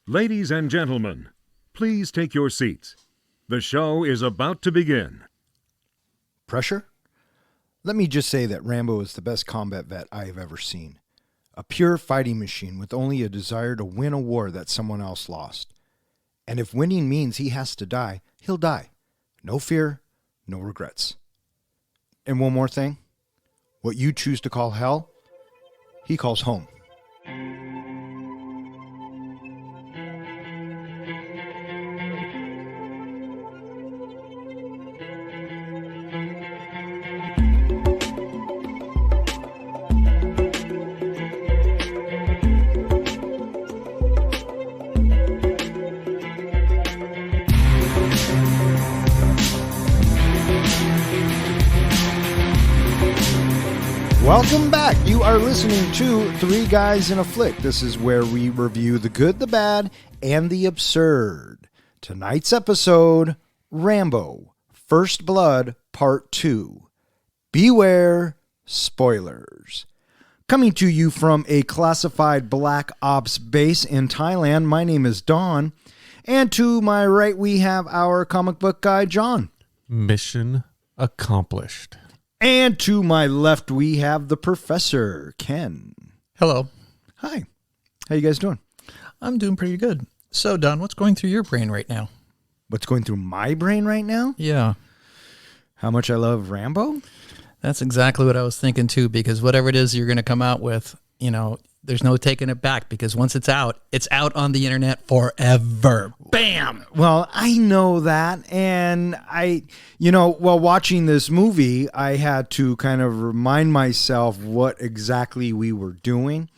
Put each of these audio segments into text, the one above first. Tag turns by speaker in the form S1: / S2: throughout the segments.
S1: Ladies and gentlemen, please take your seats. The show is about to begin.
S2: Pressure? Let me just say that Rambo is the best combat vet I have ever seen. A pure fighting machine with only a desire to win a war that someone else lost. And if winning means he has to die, he'll die. No fear, no regrets. And one more thing. What you choose to call hell, he calls home. Welcome back. You are listening to Three Guys in a Flick. This is where we review the good, the bad, and the absurd. Tonight's episode, Rambo, First Blood, Part 2. Beware spoilers. Coming to you from a classified Black Ops base in Thailand, my name is Don. And to my right, we have our comic book guy, John.
S3: Mission accomplished.
S2: And to my left, we have the professor, Ken.
S4: Hello.
S2: Hi. How you guys doing?
S4: I'm doing pretty good. So, Don, what's going through your brain right now?
S2: What's going through my brain right now?
S4: Yeah.
S2: How much I love Rambo?
S4: That's exactly what I was thinking, too, because whatever it is you're going to come out with, there's no taking it back, because once it's out on the internet forever. Bam!
S2: Well, I know that, and while watching this movie, I had to kind of remind myself what exactly we were doing,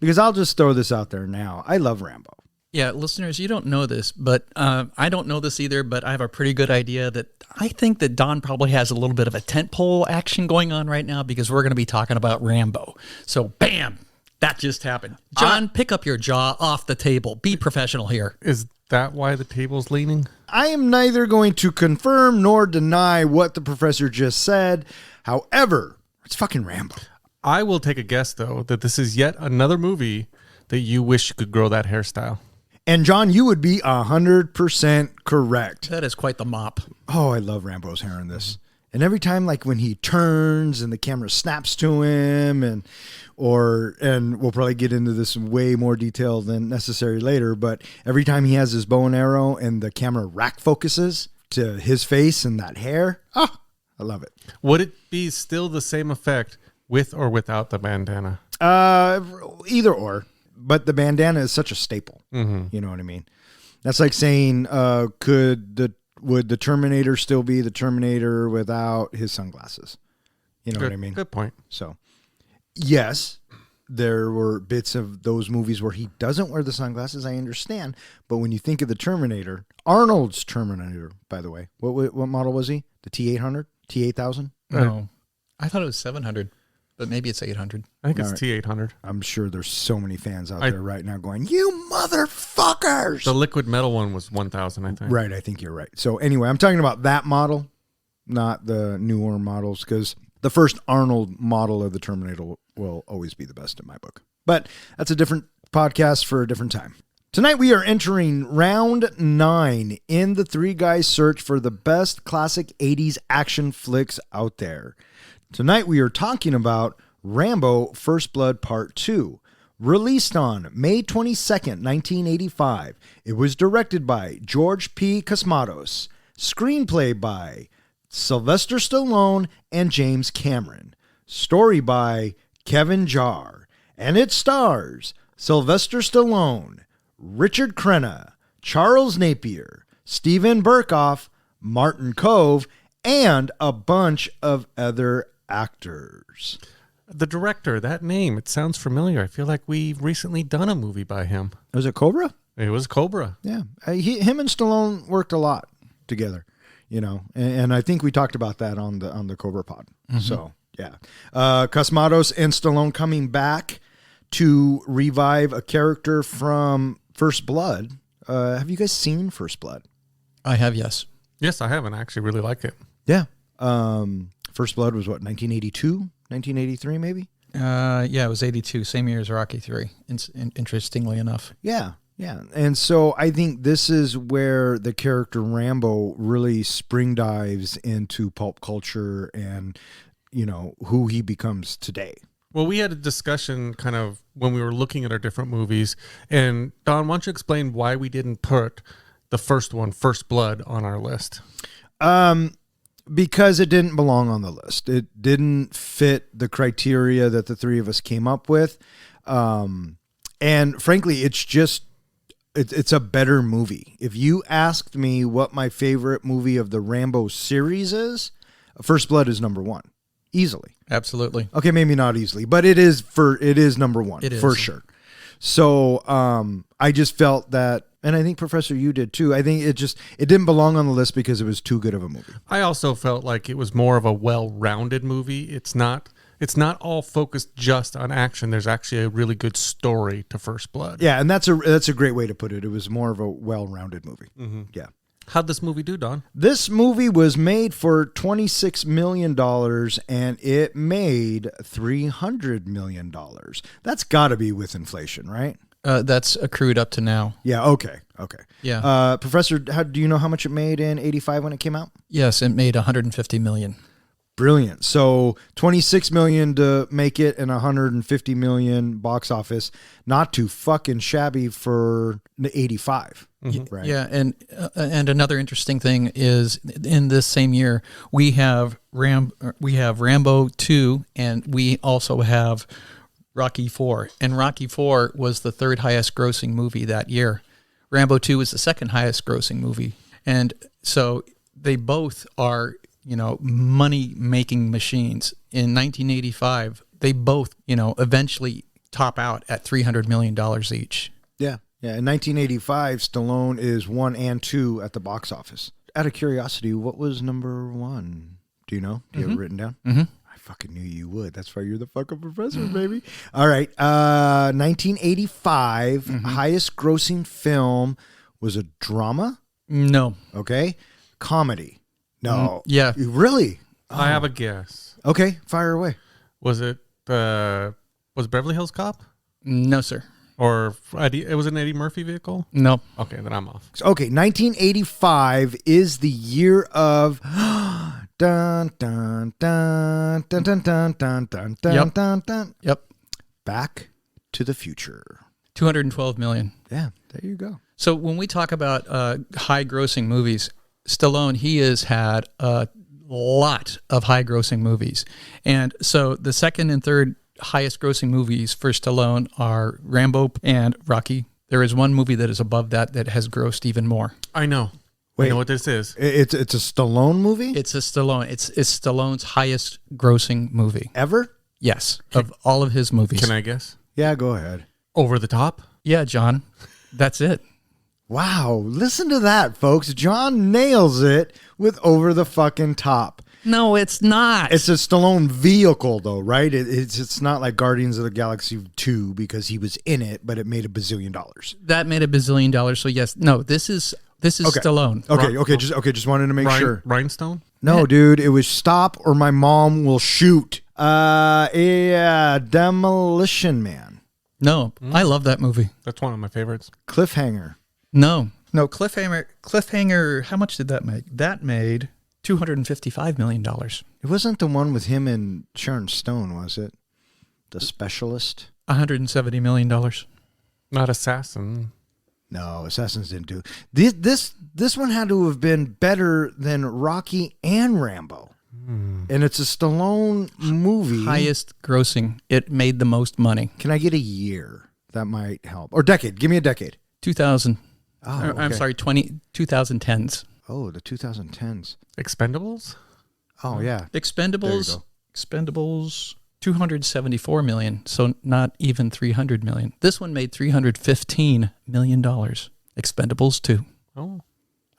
S2: because I'll just throw this out there now. I love Rambo.
S4: Yeah, listeners, you don't know this, but I don't know this either, but I have a pretty good idea that I think that Don probably has a little bit of a tentpole action going on right now, because we're going to be talking about Rambo. So, bam! That just happened. John, pick up your jaw off the table. Be professional here.
S3: Is that why the table's leaning?
S2: I am neither going to confirm nor deny what the professor just said. However, it's fucking Rambo.
S3: I will take a guess, though, that this is yet another movie that you wish you could grow that hairstyle.
S2: And John, you would be 100% correct.
S4: That is quite the mop.
S2: Oh, I love Rambo's hair in this. And every time, like when he turns and the camera snaps to him, and we'll probably get into this in way more detail than necessary later, but every time he has his bow and arrow and the camera rack focuses to his face and that hair, I love it.
S3: Would it be still the same effect with or without the bandana?
S2: Either or, but the bandana is such a staple.
S3: Mm-hmm.
S2: You know what I mean? That's like saying, would the Terminator still be the Terminator without his sunglasses? You know what I mean?
S3: Good point.
S2: So, yes, there were bits of those movies where he doesn't wear the sunglasses. I understand. But when you think of the Terminator, Arnold's Terminator, by the way, what model was he? The T-800? T-8000?
S4: No. I thought it was 700, but maybe it's 800.
S3: I think it's T-800.
S2: I'm sure there's so many fans out there right now going, you motherfuckers!
S3: The liquid metal one was 1,000, I think.
S2: Right, I think you're right. So anyway, I'm talking about that model, not the newer models, because the first Arnold model of the Terminator will always be the best in my book. But that's a different podcast for a different time. Tonight we are entering round 9 in the Three Guys search for the best classic 80s action flicks out there. Tonight we are talking about Rambo First Blood Part 2. Released on May 22nd, 1985. It was directed by George P. Cosmatos. Screenplay by Sylvester Stallone and James Cameron. Story by Kevin Jarre. And it stars Sylvester Stallone, Richard Crenna, Charles Napier, Stephen Berkoff, Martin Kove, and a bunch of other actors.
S3: The director, that name, it sounds familiar. I feel like we've recently done a movie by him.
S2: Was it Cobra?
S3: It was Cobra.
S2: Yeah. Him and Stallone worked a lot together, and I think we talked about that on the Cobra pod. Mm-hmm. So, yeah. Cosmatos and Stallone coming back to revive a character from First Blood. Have you guys seen First Blood?
S4: I have, yes.
S3: Yes, I have, and I actually really like it.
S2: Yeah. First Blood was what, 1982? 1983 maybe?
S4: Yeah, it was 82, same year as Rocky 3, interestingly enough.
S2: Yeah. Yeah, and so I think this is where the character Rambo really spring dives into pulp culture and, who he becomes today.
S3: Well, we had a discussion kind of when we were looking at our different movies. And Don, why don't you explain why we didn't put the first one, First Blood, on our list?
S2: Because it didn't belong on the list. It didn't fit the criteria that the three of us came up with. And frankly, it's a better movie. If you asked me what my favorite movie of the Rambo series is, First Blood is number one. Easily.
S4: Absolutely.
S2: Okay, maybe not easily, but it is number one.
S4: It is.
S2: For sure. So I just felt that, and I think Professor, you did too. I think it didn't belong on the list because it was too good of a movie.
S3: I also felt like it was more of a well-rounded movie. It's not all focused just on action. There's actually a really good story to First Blood.
S2: Yeah, and that's a great way to put it. It was more of a well-rounded movie. Mm-hmm. Yeah.
S3: How'd this movie do, Don?
S2: This movie was made for $26 million and it made $300 million. That's got to be with inflation, right?
S4: That's accrued up to now.
S2: Yeah, okay.
S4: Yeah.
S2: Professor, do you know how much it made in 85 when it came out?
S4: Yes, it made 150 million.
S2: Brilliant. So 26 million to make it and 150 million box office. Not too fucking shabby for 85. Mm-hmm. Right.
S4: Yeah, and another interesting thing is in this same year we have Rambo 2 and we also have Rocky 4. And Rocky 4 was the third highest grossing movie that year. Rambo 2 was the second highest grossing movie. And so they both are money-making machines. In 1985, they both, eventually top out at $300 million each.
S2: Yeah. Yeah. In 1985, Stallone is 1 and 2 at the box office. Out of curiosity, what was number 1? Do you know? Do you have it written down?
S4: Mm-hmm.
S2: I fucking knew you would. That's why you're the fucking professor, baby. All right. 1985, highest grossing film was a drama?
S4: No.
S2: Okay. Comedy. No.
S4: Yeah.
S2: Really?
S3: I have a guess.
S2: Okay, fire away.
S3: Was it was Beverly Hills Cop?
S4: No, sir.
S3: Or it was an Eddie Murphy vehicle?
S4: No.
S3: Okay, then I'm off.
S2: Okay, 1985 is the year of dun dun dun dun dun dun dun dun dun dun dun.
S4: Yep.
S2: Back to the Future.
S4: 212 million.
S2: Yeah, there you go.
S4: So when we talk about high grossing movies, Stallone, he has had a lot of high grossing movies. And so the second and third highest grossing movies for Stallone are Rambo and Rocky. There is one movie that is above that has grossed even more.
S3: I know.
S2: Wait.
S3: I know what this is.
S2: It's a Stallone movie?
S4: It's a Stallone. It's Stallone's highest grossing movie.
S2: Ever?
S4: Yes, of all of his movies.
S3: Can I guess?
S2: Yeah, go ahead.
S3: Over the Top?
S4: Yeah, John. That's it.
S2: Wow, listen to that, folks. John nails it with Over the Fucking Top.
S4: No, it's not.
S2: It's a Stallone vehicle, though, right? It's not like Guardians of the Galaxy 2 because he was in it, but it made $1 billion.
S4: That made $1 billion. So yes, no, this is
S2: Okay.
S4: Stallone.
S2: Just wanted to make sure.
S3: Rhinestone?
S2: No, dude, it was Stop or My Mom Will Shoot. Demolition Man.
S4: No, I love that movie.
S3: That's one of my favorites.
S2: Cliffhanger.
S4: No, Cliffhanger. How much did that make? That made $255 million.
S2: It wasn't the one with him and Sharon Stone, was it? The Specialist?
S4: $170 million.
S3: Not Assassin.
S2: No, Assassins didn't do it. This one had to have been better than Rocky and Rambo. And it's a Stallone movie.
S4: Highest grossing. It made the most money.
S2: Can I get a year? That might help. Or decade. Give me a decade.
S4: 2000.
S2: Oh, okay.
S4: I'm sorry, 2010s.
S2: Oh, the 2010s.
S3: Expendables?
S2: Oh, yeah.
S4: Expendables 274 million, so not even 300 million. This one made $315 million. Expendables 2.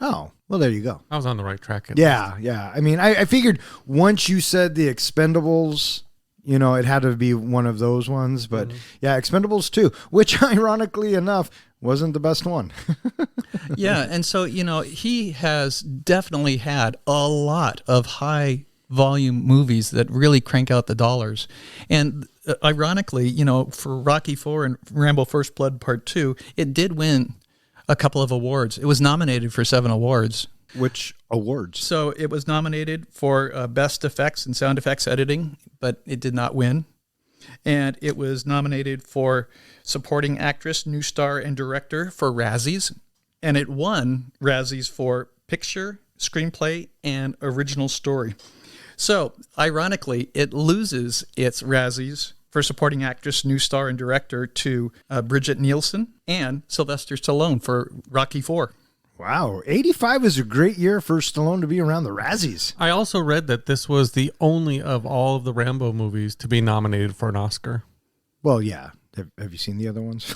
S2: Oh, well, there you go.
S3: I was on the right track.
S2: Yeah. I mean, I figured once you said the Expendables, it had to be one of those ones. But yeah, Expendables 2, which ironically enough wasn't the best one.
S4: Yeah, and so, he has definitely had a lot of high volume movies that really crank out the dollars. And ironically, you know, for Rocky IV and Rambo First Blood Part 2, it did win a couple of awards. It was nominated for 7 awards.
S2: Which awards?
S4: So it was nominated for Best Effects and Sound Effects Editing, but it did not win. And it was nominated for Supporting Actress, New Star, and Director for Razzies. And it won Razzies for Picture, Screenplay, and Original Story. So, ironically, it loses its Razzies for Supporting Actress, New Star, and Director to Bridget Nielsen and Sylvester Stallone for Rocky IV.
S2: Wow, 85 is a great year for Stallone to be around the Razzies.
S3: I also read that this was the only of all of the Rambo movies to be nominated for an Oscar.
S2: Well, yeah. Have you seen the other ones?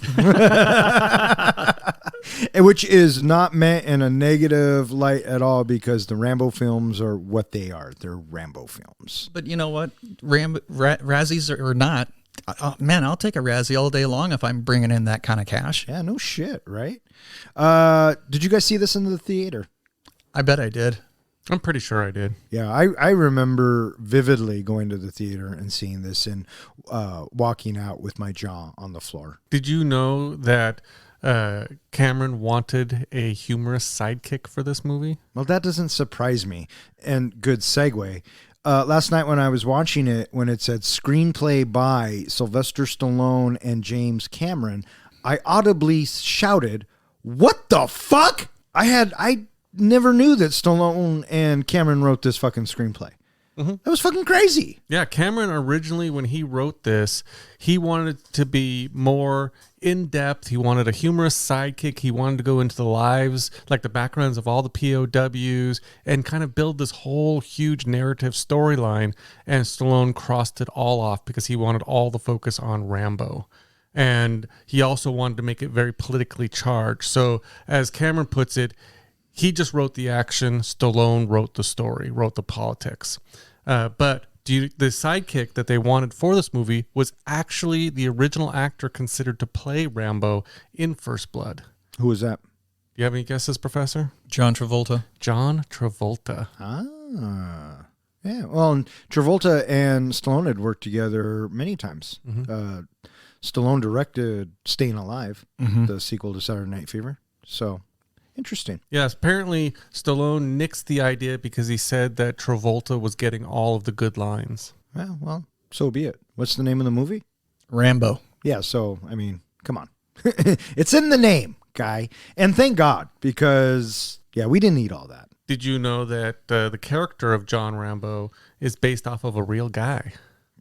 S2: Which is not meant in a negative light at all, because the Rambo films are what they are. They're Rambo films.
S4: But you know what? Razzies or not, man, I'll take a Razzie all day long if I'm bringing in that kind of cash.
S2: Yeah, no shit, right? Did you guys see this in the theater?
S4: I bet I did.
S3: I'm pretty sure I did.
S2: Yeah, I remember vividly going to the theater and seeing this and walking out with my jaw on the floor.
S3: Did you know that Cameron wanted a humorous sidekick for this movie?
S2: Well, that doesn't surprise me. And good segue. Last night when I was watching it, when it said screenplay by Sylvester Stallone and James Cameron, I audibly shouted, "What the fuck?" I never knew that Stallone and Cameron wrote this fucking screenplay. That was fucking crazy.
S3: Yeah, Cameron originally, when he wrote this, he wanted it to be more in-depth. He wanted a humorous sidekick. He wanted to go into the lives, like the backgrounds of all the POWs, and kind of build this whole huge narrative storyline. And Stallone crossed it all off because he wanted all the focus on Rambo. And he also wanted to make it very politically charged. So as Cameron puts it, he just wrote the action. Stallone wrote the story, wrote the politics. But the sidekick that they wanted for this movie was actually the original actor considered to play Rambo in First Blood.
S2: Who was that?
S3: Do you have any guesses, Professor?
S4: John Travolta.
S3: John Travolta.
S2: Ah. Yeah, well, and Travolta and Stallone had worked together many times. Stallone directed Staying Alive, the sequel to Saturday Night Fever. So, interesting.
S3: Yes, apparently Stallone nixed the idea because he said that Travolta was getting all of the good lines.
S2: Well, so be it. What's the name of the movie?
S4: Rambo.
S2: Yeah, so, I mean, come on. It's in the name, guy. And thank God, because, yeah, we didn't need all that.
S3: Did you know that the character of John Rambo is based off of a real guy?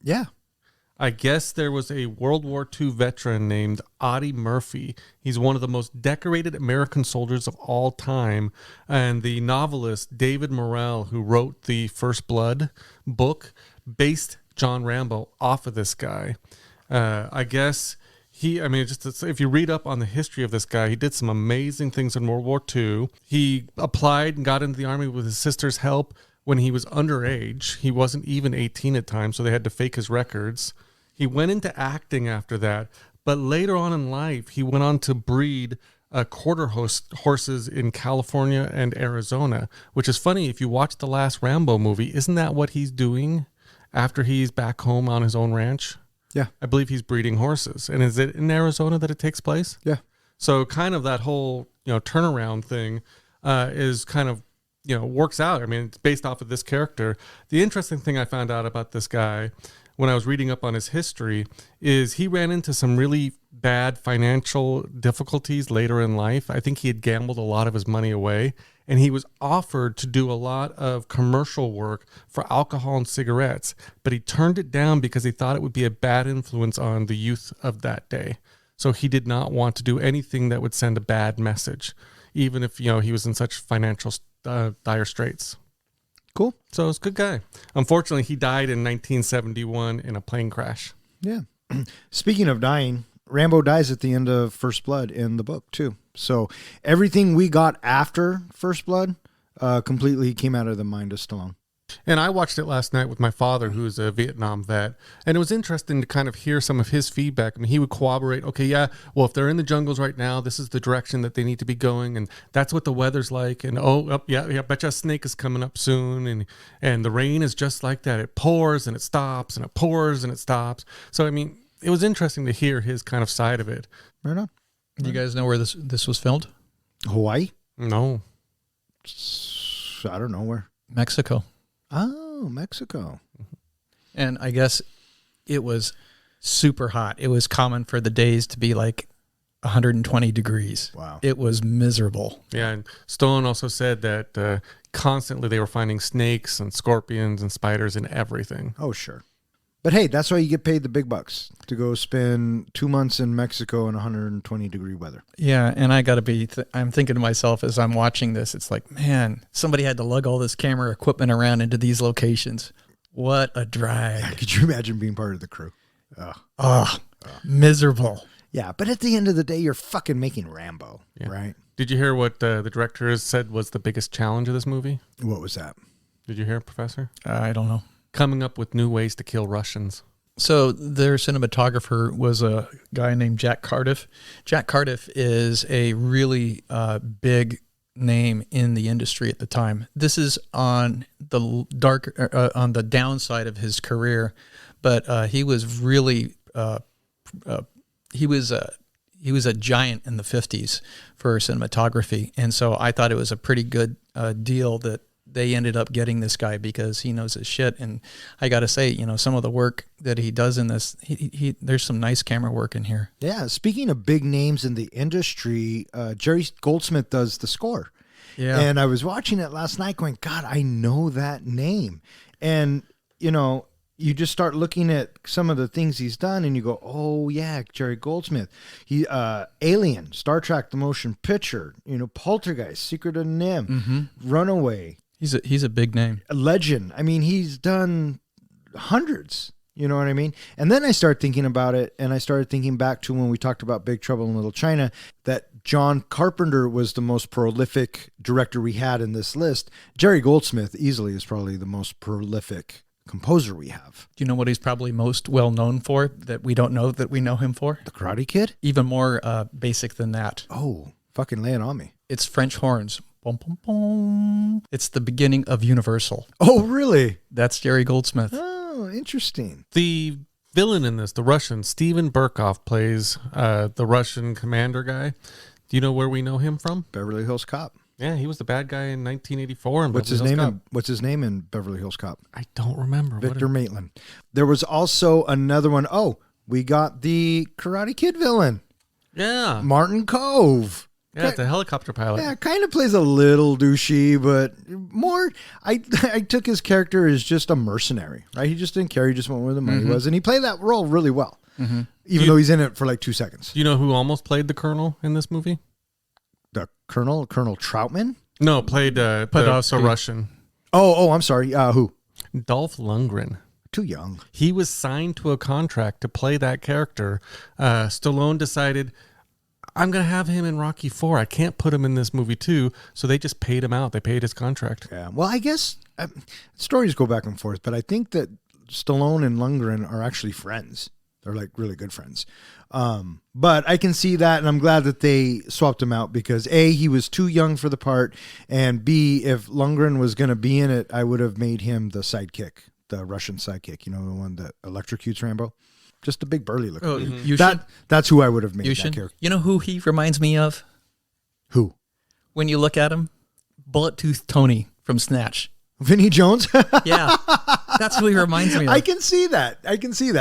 S2: Yeah.
S3: I guess there was a World War II veteran named Audie Murphy. He's one of the most decorated American soldiers of all time. And the novelist David Morrell, who wrote the First Blood book, based John Rambo off of this guy. I guess if you read up on the history of this guy, he did some amazing things in World War II. He applied and got into the Army with his sister's help when he was underage. He wasn't even 18 at times, so they had to fake his records. He went into acting after that, but later on in life, he went on to breed quarter horses in California and Arizona, which is funny. If you watch the last Rambo movie, isn't that what he's doing after he's back home on his own ranch?
S2: Yeah.
S3: I believe he's breeding horses. And is it in Arizona that it takes place?
S2: Yeah.
S3: So kind of that whole, turnaround thing is kind of, works out. I mean, it's based off of this character. The interesting thing I found out about this guy when I was reading up on his history is he ran into some really bad financial difficulties later in life. I think he had gambled a lot of his money away, and he was offered to do a lot of commercial work for alcohol and cigarettes, but he turned it down because he thought it would be a bad influence on the youth of that day. So he did not want to do anything that would send a bad message, even if, he was in such financial dire straits.
S2: Cool.
S3: So it's a good guy. Unfortunately, he died in 1971 in a plane crash.
S2: Yeah. Speaking of dying, Rambo dies at the end of First Blood in the book, too. So everything we got after First Blood completely came out of the mind of Stallone.
S3: And I watched it last night with my father, who's a Vietnam vet, and it was interesting to kind of hear some of his feedback. I mean, he would corroborate, okay, yeah, well, if they're in the jungles right now, this is the direction that they need to be going, and that's what the weather's like, and yeah, I bet you a snake is coming up soon, and the rain is just like that. It pours and it stops, and it pours and it stops. So, I mean, it was interesting to hear his kind of side of it.
S2: Right on.
S4: Do you guys know where this was filmed?
S2: Hawaii?
S3: No.
S2: I don't know where.
S4: Mexico.
S2: Oh, Mexico.
S4: And I guess it was super hot. It was common for the days to be like 120 degrees.
S2: Wow.
S4: It was miserable.
S3: Yeah, and Stallone also said that constantly they were finding snakes and scorpions and spiders and everything.
S2: Oh, sure. But hey, that's why you get paid the big bucks, to go spend 2 months in Mexico in 120-degree weather.
S4: Yeah, and I got to be, I'm thinking to myself as I'm watching this, it's like, man, somebody had to lug all this camera equipment around into these locations. What a drag.
S2: Could you imagine being part of the crew?
S4: Miserable.
S2: Yeah, but at the end of the day, you're fucking making Rambo, right?
S3: Did you hear what the director said was the biggest challenge of this movie?
S2: What was that?
S3: Did you hear, Professor?
S4: I don't know.
S3: Coming up with new ways to kill Russians.
S4: So their cinematographer was a guy named Jack Cardiff. Jack Cardiff is a really big name in the industry at the time. This is on the on the downside of his career, but he was really he was a giant in the 50s for cinematography, and so I thought it was a pretty good deal that they ended up getting this guy because he knows his shit. And I got to say, you know, some of the work that he does in this, he there's some nice camera work in here.
S2: Yeah, speaking of big names in the industry, Jerry Goldsmith does the score.
S4: Yeah.
S2: And I was watching it last night going, God, I know that name. And, you know, you just start looking at some of the things he's done and you go, oh, yeah, Jerry Goldsmith. He Alien, Star Trek, the motion picture, you know, Poltergeist, Secret of NIMH, Runaway.
S4: He's a big name.
S2: A legend. I mean, he's done hundreds. You know what I mean? And then I started thinking about it, and I started thinking back to when we talked about Big Trouble in Little China, that John Carpenter was the most prolific director we had in this list. Jerry Goldsmith easily is probably the most prolific composer we have.
S4: Do you know what he's probably most well known for that we don't know that we know him for?
S2: The Karate Kid?
S4: Even more basic than that.
S2: Oh, fucking lay it on me.
S4: It's French horns. Boom, boom, boom. It's the beginning of Universal.
S2: Oh, really?
S4: That's Jerry Goldsmith.
S2: Oh, interesting.
S3: The villain in this, the Russian, Steven Berkoff, plays the Russian commander guy. Do you know where we know him from?
S2: Beverly Hills Cop.
S3: Yeah, he was the bad guy in 1984.
S2: What's his name? What's his name in Beverly Hills Cop?
S3: I don't remember.
S2: Victor Maitland. There was also another one. Oh, we got the Karate Kid villain.
S3: Yeah.
S2: Martin Kove.
S3: Yeah, it's a helicopter pilot.
S2: Yeah, kind of plays a little douchey, but more. I took his character as just a mercenary, right? He just didn't care. He just went where the money was, and he played that role really well, even though he's in it for like 2 seconds.
S3: Do you know who almost played the Colonel in this movie?
S2: The Colonel Troutman?
S3: No, played the Russian.
S2: Oh, I'm sorry. Who?
S3: Dolph Lundgren.
S2: Too young.
S3: He was signed to a contract to play that character. Stallone decided, I'm going to have him in Rocky IV. I can't put him in this movie too. So they just paid him out. They paid his contract.
S2: Yeah. Well, I guess stories go back and forth, but I think that Stallone and Lundgren are actually friends. They're like really good friends. But I can see that, and I'm glad that they swapped him out because A, he was too young for the part, and B, if Lundgren was going to be in it, I would have made him the sidekick, the Russian sidekick, you know, the one that electrocutes Rambo. Just a big burly looking.
S4: Oh,
S2: that's who I would have made that character.
S4: You know who he reminds me of?
S2: Who?
S4: When you look at him, Bullet Tooth Tony from Snatch.
S2: Vinnie Jones?
S4: Yeah, that's who he reminds me of.
S2: I can see that.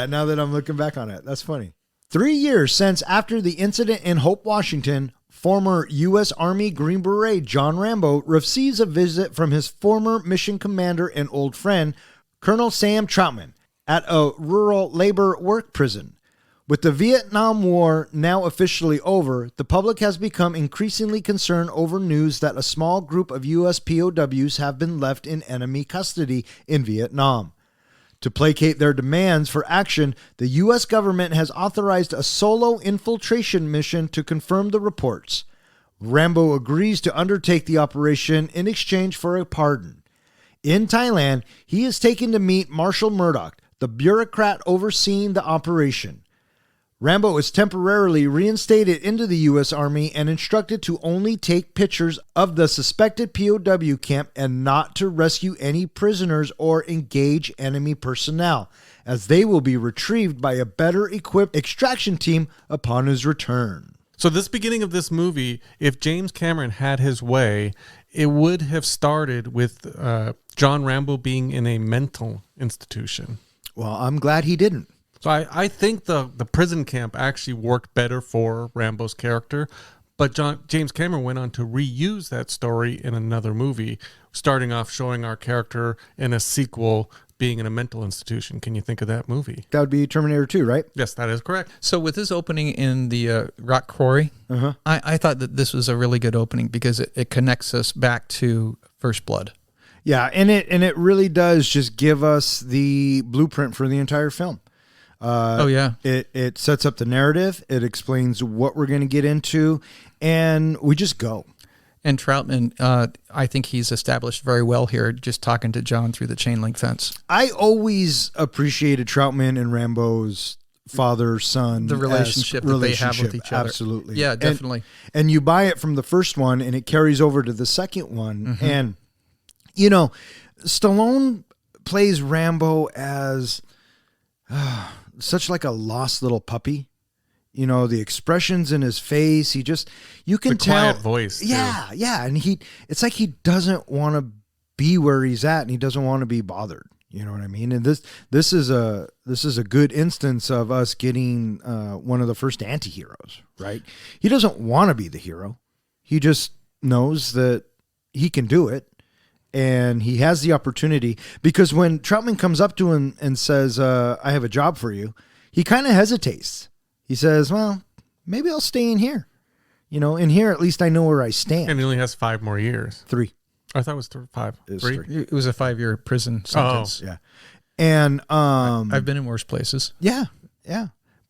S2: Now that I'm looking back on it. That's funny. 3 years since after the incident in Hope, Washington, former U.S. Army Green Beret John Rambo receives a visit from his former mission commander and old friend, Colonel Sam Troutman, at a rural labor work prison. With the Vietnam War now officially over, the public has become increasingly concerned over news that a small group of U.S. POWs have been left in enemy custody in Vietnam. To placate their demands for action, the U.S. government has authorized a solo infiltration mission to confirm the reports. Rambo agrees to undertake the operation in exchange for a pardon. In Thailand, he is taken to meet Marshal Murdoch, the bureaucrat overseeing the operation. Rambo is temporarily reinstated into the U.S. Army and instructed to only take pictures of the suspected POW camp and not to rescue any prisoners or engage enemy personnel, as they will be retrieved by a better equipped extraction team upon his return.
S3: So this beginning of this movie, if James Cameron had his way, it would have started with John Rambo being in a mental institution.
S2: Well, I'm glad he didn't.
S3: So I think the prison camp actually worked better for Rambo's character, but James Cameron went on to reuse that story in another movie, starting off showing our character in a sequel being in a mental institution. Can you think of that movie?
S2: That would be Terminator 2, right?
S3: Yes, that is correct.
S4: So with this opening in the rock quarry, I thought that this was a really good opening because it connects us back to First Blood.
S2: Yeah, and it really does just give us the blueprint for the entire film. It sets up the narrative. It explains what we're going to get into, and we just go.
S4: And Troutman, I think he's established very well here, just talking to John through the chain link fence.
S2: I always appreciated Troutman and Rambo's father-son.
S4: The relationship that they have with each other.
S2: Absolutely.
S4: Yeah, definitely.
S2: And you buy it from the first one, and it carries over to the second one. And, you know, Stallone plays Rambo as such like a lost little puppy. You know, the expressions in his face, you can tell.
S3: Quiet voice. Too.
S2: Yeah. And it's like he doesn't want to be where he's at, and he doesn't want to be bothered. You know what I mean? And this is a good instance of us getting one of the first anti-heroes, right? He doesn't want to be the hero. He just knows that he can do it, and he has the opportunity. Because when Troutman comes up to him and says, I have a job for you, he kind of hesitates. He says, well, maybe I'll stay in here. You know, in here, at least I know where I stand.
S3: And he only has 5 more years.
S2: 3.
S3: I thought it was 5.
S2: It was
S3: 3?
S2: 3.
S4: It was a 5-year prison sentence.
S2: Yeah. And
S4: I've been in worse places.
S2: Yeah.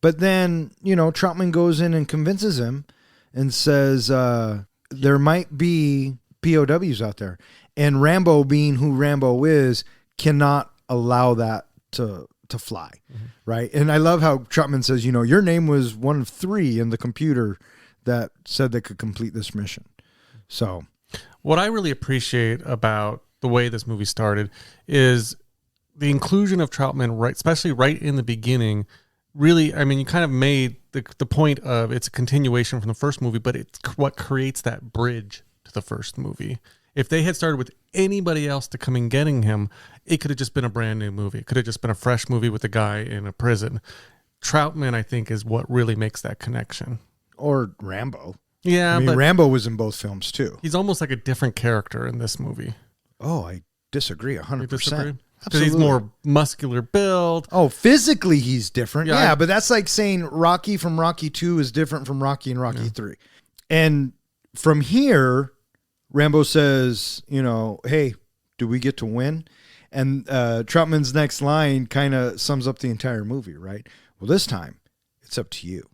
S2: But then, you know, Troutman goes in and convinces him and says there might be POWs out there. And Rambo, being who Rambo is, cannot allow that to fly, right? And I love how Troutman says, you know, your name was one of 3 in the computer that said they could complete this mission. So
S3: what I really appreciate about the way this movie started is the inclusion of Troutman, right, especially right in the beginning. Really, I mean, you kind of made the point of it's a continuation from the first movie, but it's what creates that bridge to the first movie. If they had started with anybody else to come in getting him, it could have just been a brand new movie. It could have just been a fresh movie with a guy in a prison. Troutman, I think, is what really makes that connection.
S2: Or Rambo.
S3: Yeah,
S2: I mean,
S3: but
S2: Rambo was in both films too.
S3: he's almost like a different character in this movie.
S2: Oh, I disagree 100%.
S3: You disagree? Because
S2: Absolutely.
S3: he's more muscular build.
S2: Oh, physically he's different.
S3: Yeah,
S2: Yeah, but that's like saying Rocky from Rocky 2 is different from Rocky and Rocky 3. And from here, Rambo says, you know, hey, do we get to win? And Troutman's next line kind of sums up the entire movie, right? Well, this time, it's up to you.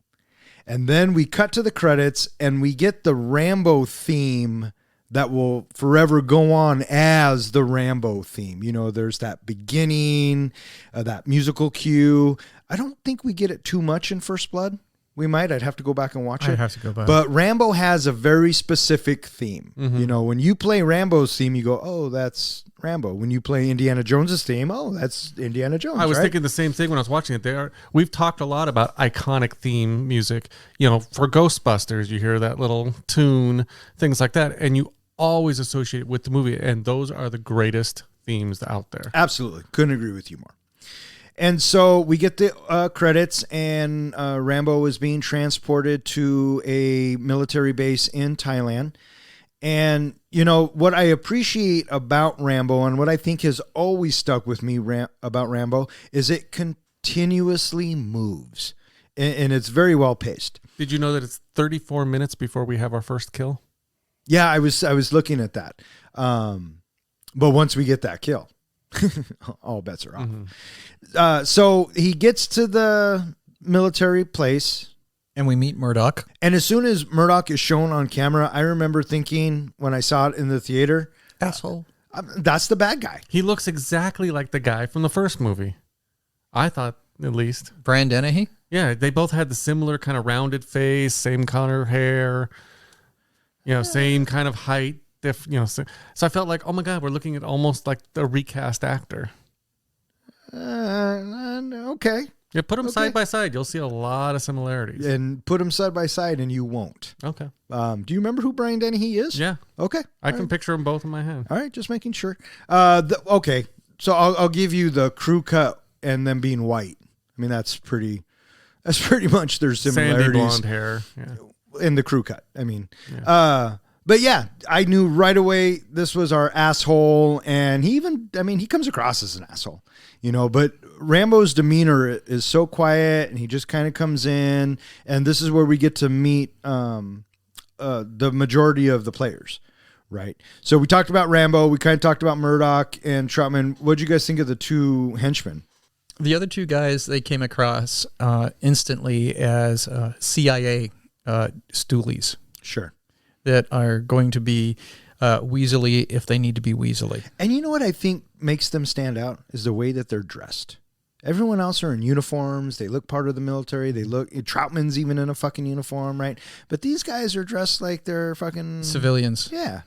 S2: And then we cut to the credits, and we get the Rambo theme that will forever go on as the Rambo theme. You know, there's that beginning, that musical cue. I don't think we get it too much in First Blood. We might. I'd have to go back and watch it.
S3: I'd have to go back.
S2: But Rambo has a very specific theme. You know, when you play Rambo's theme, you go, oh, that's Rambo. When you play Indiana Jones's theme, oh, that's Indiana Jones.
S3: I was
S2: right?
S3: thinking the same thing when I was watching it. We've talked a lot about iconic theme music. You know, for Ghostbusters, you hear that little tune, things like that, and you always associate it with the movie. And those are the greatest themes out there.
S2: Absolutely. Couldn't agree with you more. And so we get the credits, and Rambo is being transported to a military base in Thailand. And, you know, what I appreciate about Rambo and what I think has always stuck with me about Rambo is it continuously moves, and it's very well paced.
S3: Did you know that it's 34 minutes before we have our first kill?
S2: Yeah, I was looking at that. But once we get that kill, all bets are off. So he gets to the military place.
S4: And we meet Murdoch.
S2: And as soon as Murdoch is shown on camera, I remember thinking when I saw it in the theater,
S4: Asshole.
S2: That's the bad guy.
S3: He looks exactly like the guy from the first movie. I thought, at least.
S4: Brian Dennehy?
S3: Yeah, they both had the similar kind of rounded face, same color hair, same kind of height. So I felt like, oh my God, we're looking at almost like the recast actor.
S2: Okay.
S3: Yeah, put them side by side. You'll see a lot of similarities.
S2: And put them side by side and you won't.
S3: Okay.
S2: Do you remember who Brian Dennehy is?
S3: Yeah.
S2: Okay.
S3: I can picture them both in my head.
S2: All right, just making sure. Okay, so I'll give you the crew cut and them being white. I mean, that's pretty much their similarities.
S3: Sandy blonde hair. Yeah.
S2: In the crew cut. I mean, but yeah, I knew right away this was our asshole, and he comes across as an asshole, but Rambo's demeanor is so quiet, and he just kind of comes in, and this is where we get to meet the majority of the players, right? So we talked about Rambo, we kind of talked about Murdoch and Troutman. What did you guys think of the two henchmen?
S4: The other two guys, they came across instantly as CIA stoolies.
S2: Sure.
S4: That are going to be weaselly if they need to be weaselly.
S2: And you know what I think makes them stand out is the way that they're dressed. Everyone else are in uniforms. They look part of the military. Troutman's even in a fucking uniform, right? But these guys are dressed like they're fucking
S4: civilians.
S2: Yeah.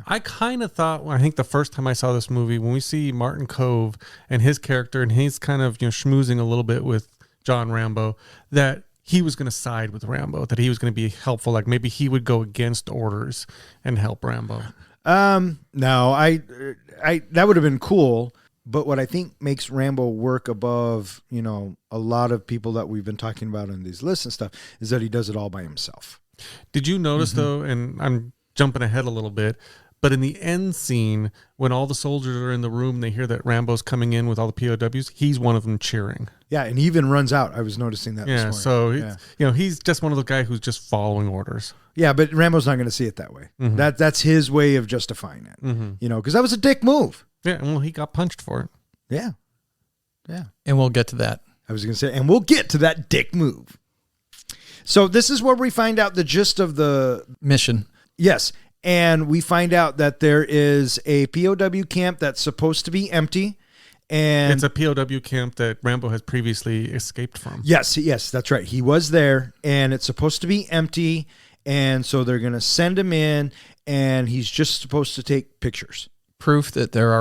S3: I kind of thought, I think the first time I saw this movie, when we see Martin Kove and his character, and he's kind of schmoozing a little bit with John Rambo, that he was going to side with Rambo, that he was going to be helpful. Like maybe he would go against orders and help Rambo.
S2: No, I that would have been cool. But what I think makes Rambo work above, a lot of people that we've been talking about in these lists and stuff is that he does it all by himself.
S3: Did you notice though, and I'm jumping ahead a little bit, but in the end scene, when all the soldiers are in the room, they hear that Rambo's coming in with all the POWs. He's one of them cheering.
S2: Yeah, and he even runs out. I was noticing that.
S3: Yeah,
S2: this morning.
S3: So he's just one of the guys who's just following orders.
S2: Yeah, but Rambo's not going to see it that way.
S3: Mm-hmm.
S2: That's his way of justifying it.
S3: Mm-hmm.
S2: Because that was a dick move.
S3: Yeah, well, he got punched for it.
S2: Yeah.
S4: And we'll get to that.
S2: I was going to say, and we'll get to that dick move. So this is where we find out the gist of the
S4: mission.
S2: Yes. And we find out that there is a POW camp that's supposed to be empty. And
S3: it's a POW camp that Rambo has previously escaped from.
S2: Yes, that's right. He was there, and it's supposed to be empty. And so they're going to send him in, and he's just supposed to take pictures.
S4: Proof that there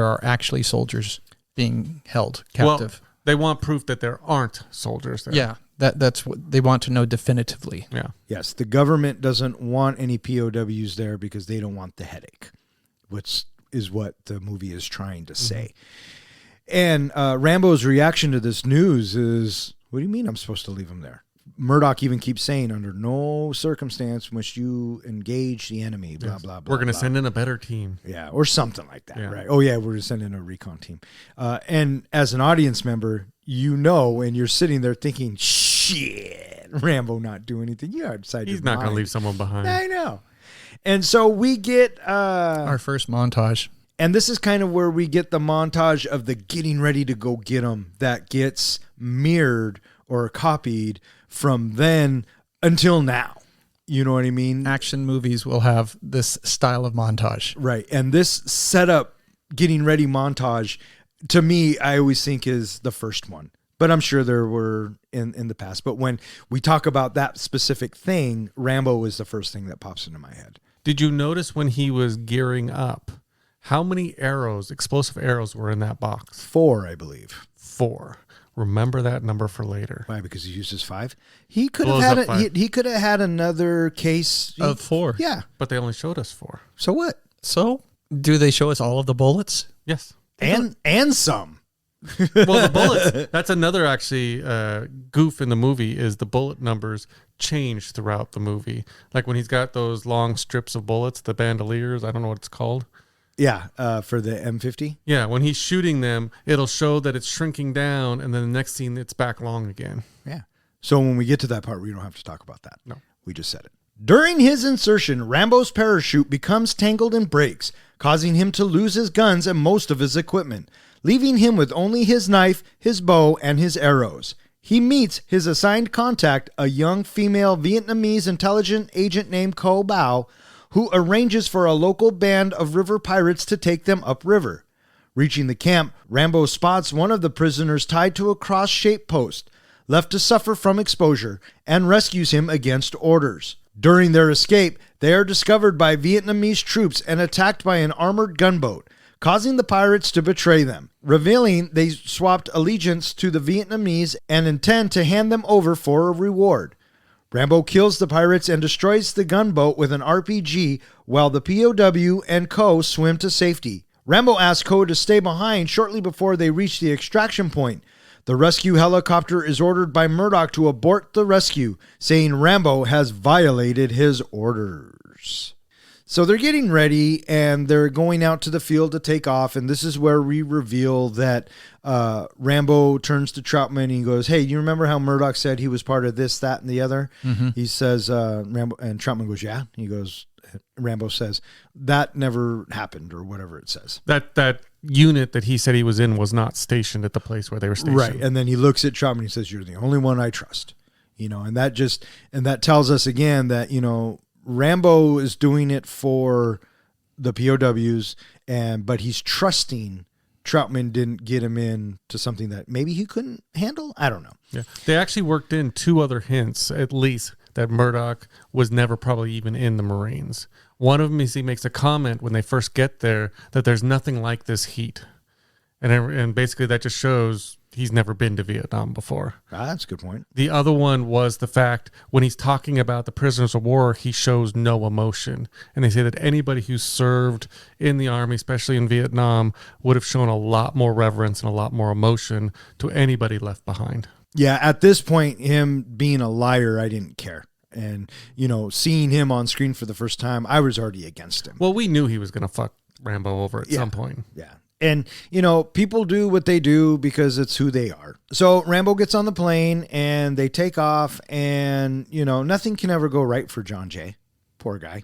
S4: are actually soldiers being held captive.
S3: Well, they want proof that there aren't soldiers there.
S4: Yeah. That's what they want to know definitively.
S3: Yeah.
S2: Yes, the government doesn't want any POWs there because they don't want the headache, which is what the movie is trying to say. And Rambo's reaction to this news is, what do you mean I'm supposed to leave him there? Murdoch even keeps saying, under no circumstance must you engage the enemy, blah, blah, blah.
S3: We're going to send in a better team.
S2: Yeah, or something like that, right? Oh, yeah, we're going to send in a recon team. And as an audience member, and you're sitting there thinking, shit, Rambo not do anything. You're outside
S3: He's not going to leave someone behind.
S2: I know. And so we get
S4: our first montage.
S2: And this is kind of where we get the montage of the getting ready to go get them that gets mirrored or copied from then until now. You know what I mean?
S4: Action movies will have this style of montage.
S2: Right. And this setup, getting ready montage, to me, I always think is the first one. But I'm sure there were in the past. But when we talk about that specific thing, Rambo is the first thing that pops into my head.
S3: Did you notice when he was gearing up, how many arrows, explosive arrows, were in that box?
S2: 4, I believe.
S3: 4. Remember that number for later.
S2: Why? Because he uses 5. He could have had he could have had another case
S4: of 4.
S2: Yeah,
S3: but they only showed us 4.
S2: So what?
S4: So do they show us all of the bullets?
S3: Yes,
S2: and some.
S3: Well, the bullets. That's another actually goof in the movie is the bullet numbers change throughout the movie. Like when he's got those long strips of bullets, the bandoliers. I don't know what it's called.
S2: Yeah, for the M50.
S3: Yeah, when he's shooting them, it'll show that it's shrinking down, and then the next scene, it's back long again.
S2: Yeah. So when we get to that part, we don't have to talk about that.
S3: No.
S2: We just said it. During his insertion, Rambo's parachute becomes tangled and breaks, causing him to lose his guns and most of his equipment, leaving him with only his knife, his bow, and his arrows. He meets his assigned contact, a young female Vietnamese intelligence agent named Kove, who arranges for a local band of river pirates to take them upriver. Reaching the camp, Rambo spots one of the prisoners tied to a cross-shaped post, left to suffer from exposure, and rescues him against orders. During their escape, they are discovered by Vietnamese troops and attacked by an armored gunboat, causing the pirates to betray them, revealing they swapped allegiance to the Vietnamese and intend to hand them over for a reward. Rambo kills the pirates and destroys the gunboat with an RPG while the POW and Kove swim to safety. Rambo asks Kove to stay behind shortly before they reach the extraction point. The rescue helicopter is ordered by Murdoch to abort the rescue, saying Rambo has violated his orders. So they're getting ready and they're going out to the field to take off. And this is where we reveal that Rambo turns to Troutman and he goes, "Hey, you remember how Murdoch said he was part of this, that, and the other?" Mm-hmm. He says, Rambo, and Troutman goes, "Yeah." He goes, Rambo says, "That never happened," or whatever it says.
S3: That unit that he said he was in was not stationed at the place where they were stationed.
S2: Right. And then he looks at Troutman and he says, "You're the only one I trust." And that tells us again that, Rambo is doing it for the POWs, but he's trusting Troutman didn't get him in to something that maybe he couldn't handle. I don't know.
S3: Yeah. They actually worked in 2 other hints, at least, that Murdoch was never probably even in the Marines. One of them is he makes a comment when they first get there that there's nothing like this heat. And basically that just shows he's never been to Vietnam before.
S2: That's a good point.
S3: The other one was the fact when he's talking about the prisoners of war, he shows no emotion. And they say that anybody who served in the army, especially in Vietnam, would have shown a lot more reverence and a lot more emotion to anybody left behind.
S2: Yeah, at this point, him being a liar, I didn't care. And, seeing him on screen for the first time, I was already against him.
S3: Well, we knew he was going to fuck Rambo over at some point.
S2: Yeah. And, people do what they do because it's who they are. So Rambo gets on the plane and they take off and, nothing can ever go right for John Jay. Poor guy.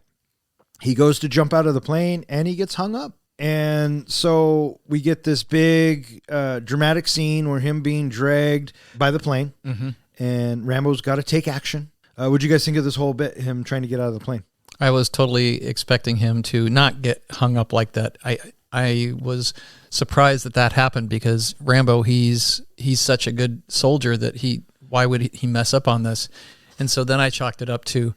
S2: He goes to jump out of the plane and he gets hung up. And so we get this big dramatic scene where him being dragged by the plane and Rambo's got to take action. What'd you guys think of this whole bit, him trying to get out of the plane?
S4: I was totally expecting him to not get hung up like that. I was surprised that happened because Rambo, he's such a good soldier that why would he mess up on this? And so then I chalked it up to,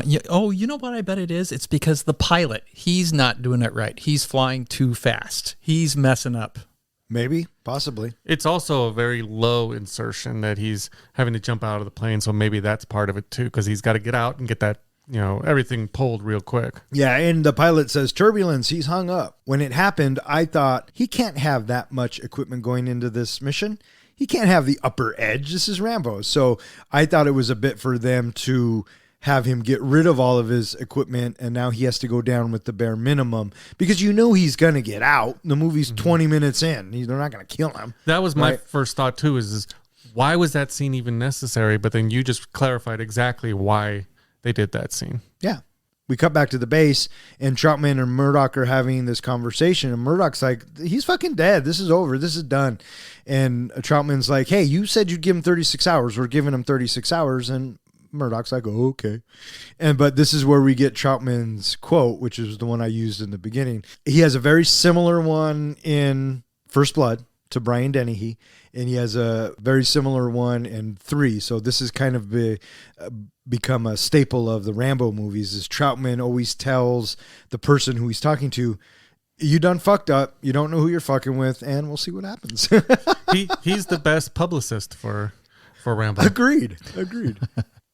S4: you know what I bet it is? It's because the pilot, he's not doing it right. He's flying too fast. He's messing up.
S2: Maybe, possibly.
S3: It's also a very low insertion that he's having to jump out of the plane, so maybe that's part of it too, because he's got to get out and get that, everything pulled real quick.
S2: Yeah, and the pilot says, "Turbulence, he's hung up." When it happened, I thought, he can't have that much equipment going into this mission. He can't have the upper edge. This is Rambo. So I thought it was a bit for them to have him get rid of all of his equipment, and now he has to go down with the bare minimum because he's going to get out. The movie's 20 minutes in. They're not going to kill him.
S3: That was my first thought too, is why was that scene even necessary? But then you just clarified exactly why they did that scene.
S2: Yeah. We cut back to the base, and Troutman and Murdoch are having this conversation, and Murdoch's like, "He's fucking dead. This is over. This is done." And Troutman's like, "Hey, you said you'd give him 36 hours. We're giving him 36 hours. And Murdoch's like, "Oh, okay." But this is where we get Troutman's quote, which is the one I used in the beginning. He has a very similar one in First Blood to Brian Dennehy, and he has a very similar one in 3. So this has kind of become a staple of the Rambo movies, is Troutman always tells the person who he's talking to, "You done fucked up. You don't know who you're fucking with, and we'll see what happens."
S3: He's the best publicist for Rambo.
S2: Agreed.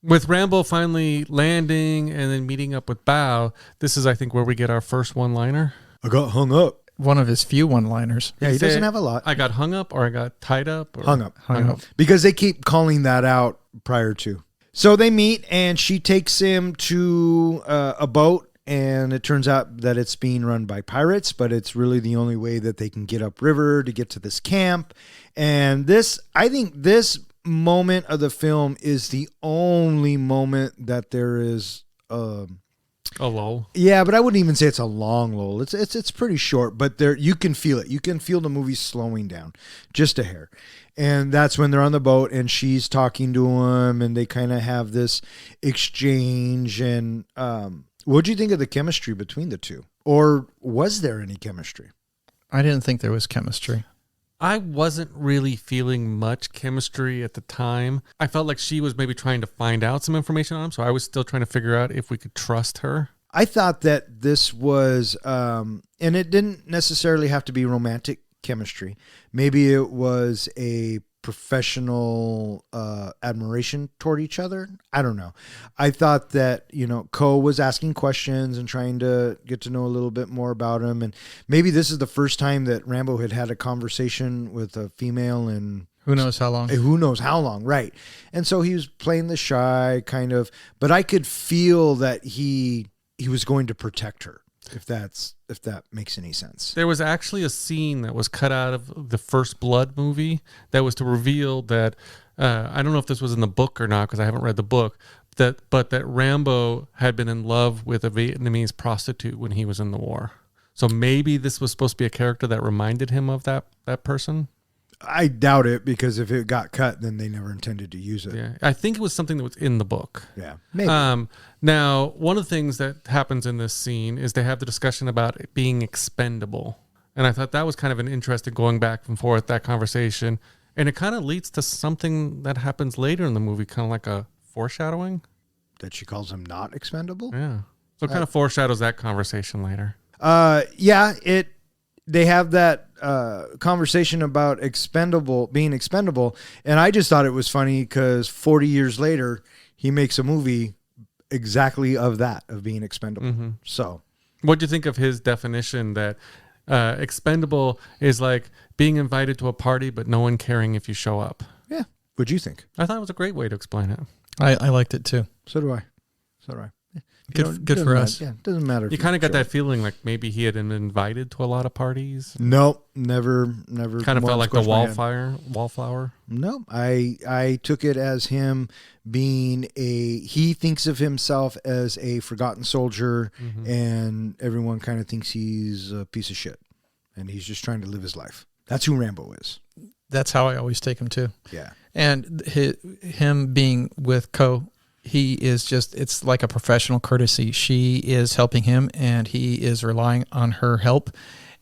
S3: With Rambo finally landing and then meeting up with Bao, this is, I think, where we get our first one-liner.
S2: "I got hung up."
S4: One of his few one-liners.
S2: Yeah, he doesn't have a lot.
S3: I got hung up, or I got tied up, or
S2: Hung up.
S4: Hung up.
S2: Because they keep calling that out prior to. So they meet, and she takes him to a boat, and it turns out that it's being run by pirates, but it's really the only way that they can get upriver to get to this camp. And I think this moment of the film is the only moment that there is
S3: a lull.
S2: Yeah, but I wouldn't even say it's a long lull. It's pretty short, but there you can feel it. You can feel the movie slowing down just a hair. And that's when they're on the boat and she's talking to him and they kind of have this exchange, and What'd you think of the chemistry between the two? Or was there any chemistry?
S4: I didn't think there was chemistry.
S3: I wasn't really feeling much chemistry at the time. I felt like she was maybe trying to find out some information on him, so I was still trying to figure out if we could trust her.
S2: I thought that this was, and it didn't necessarily have to be romantic chemistry. Maybe it was a professional admiration toward each other. I don't know. I thought that, Kove was asking questions and trying to get to know a little bit more about him. And maybe this is the first time that Rambo had a conversation with a female in
S4: who knows how long.
S2: Who knows how long, right. And so he was playing the shy kind of, but I could feel that he was going to protect her. If that makes any sense.
S3: There was actually a scene that was cut out of the First Blood movie that was to reveal that, I don't know if this was in the book or not because I haven't read the book, but that Rambo had been in love with a Vietnamese prostitute when he was in the war. So maybe this was supposed to be a character that reminded him of that person.
S2: I doubt it, because if it got cut, then they never intended to use it.
S3: Yeah, I think it was something that was in the book.
S2: Yeah, maybe.
S3: Now, one of the things that happens in this scene is they have the discussion about it being expendable. And I thought that was kind of an interesting going back and forth, that conversation. And it kind of leads to something that happens later in the movie, kind of like a foreshadowing.
S2: That she calls him not expendable?
S3: Yeah. So it kind of foreshadows that conversation later.
S2: They have that conversation about being expendable, and I just thought it was funny because 40 years later, he makes a movie exactly of being expendable. Mm-hmm. So,
S3: what do you think of his definition that expendable is like being invited to a party but no one caring if you show up?
S2: Yeah. What'd you think?
S3: I thought it was a great way to explain it.
S4: I liked it too.
S2: So do I.
S4: Good for us.
S2: Yeah, it doesn't matter.
S3: You kind of got that feeling like maybe he had been invited to a lot of parties.
S2: Nope, never.
S3: Kind of felt like the wallflower.
S2: No, I took it as him being he thinks of himself as a forgotten soldier, mm-hmm. and everyone kind of thinks he's a piece of shit, and he's just trying to live his life. That's who Rambo is.
S4: That's how I always take him too.
S2: Yeah,
S4: and him being with Kove. He is it's like a professional courtesy. She is helping him and he is relying on her help.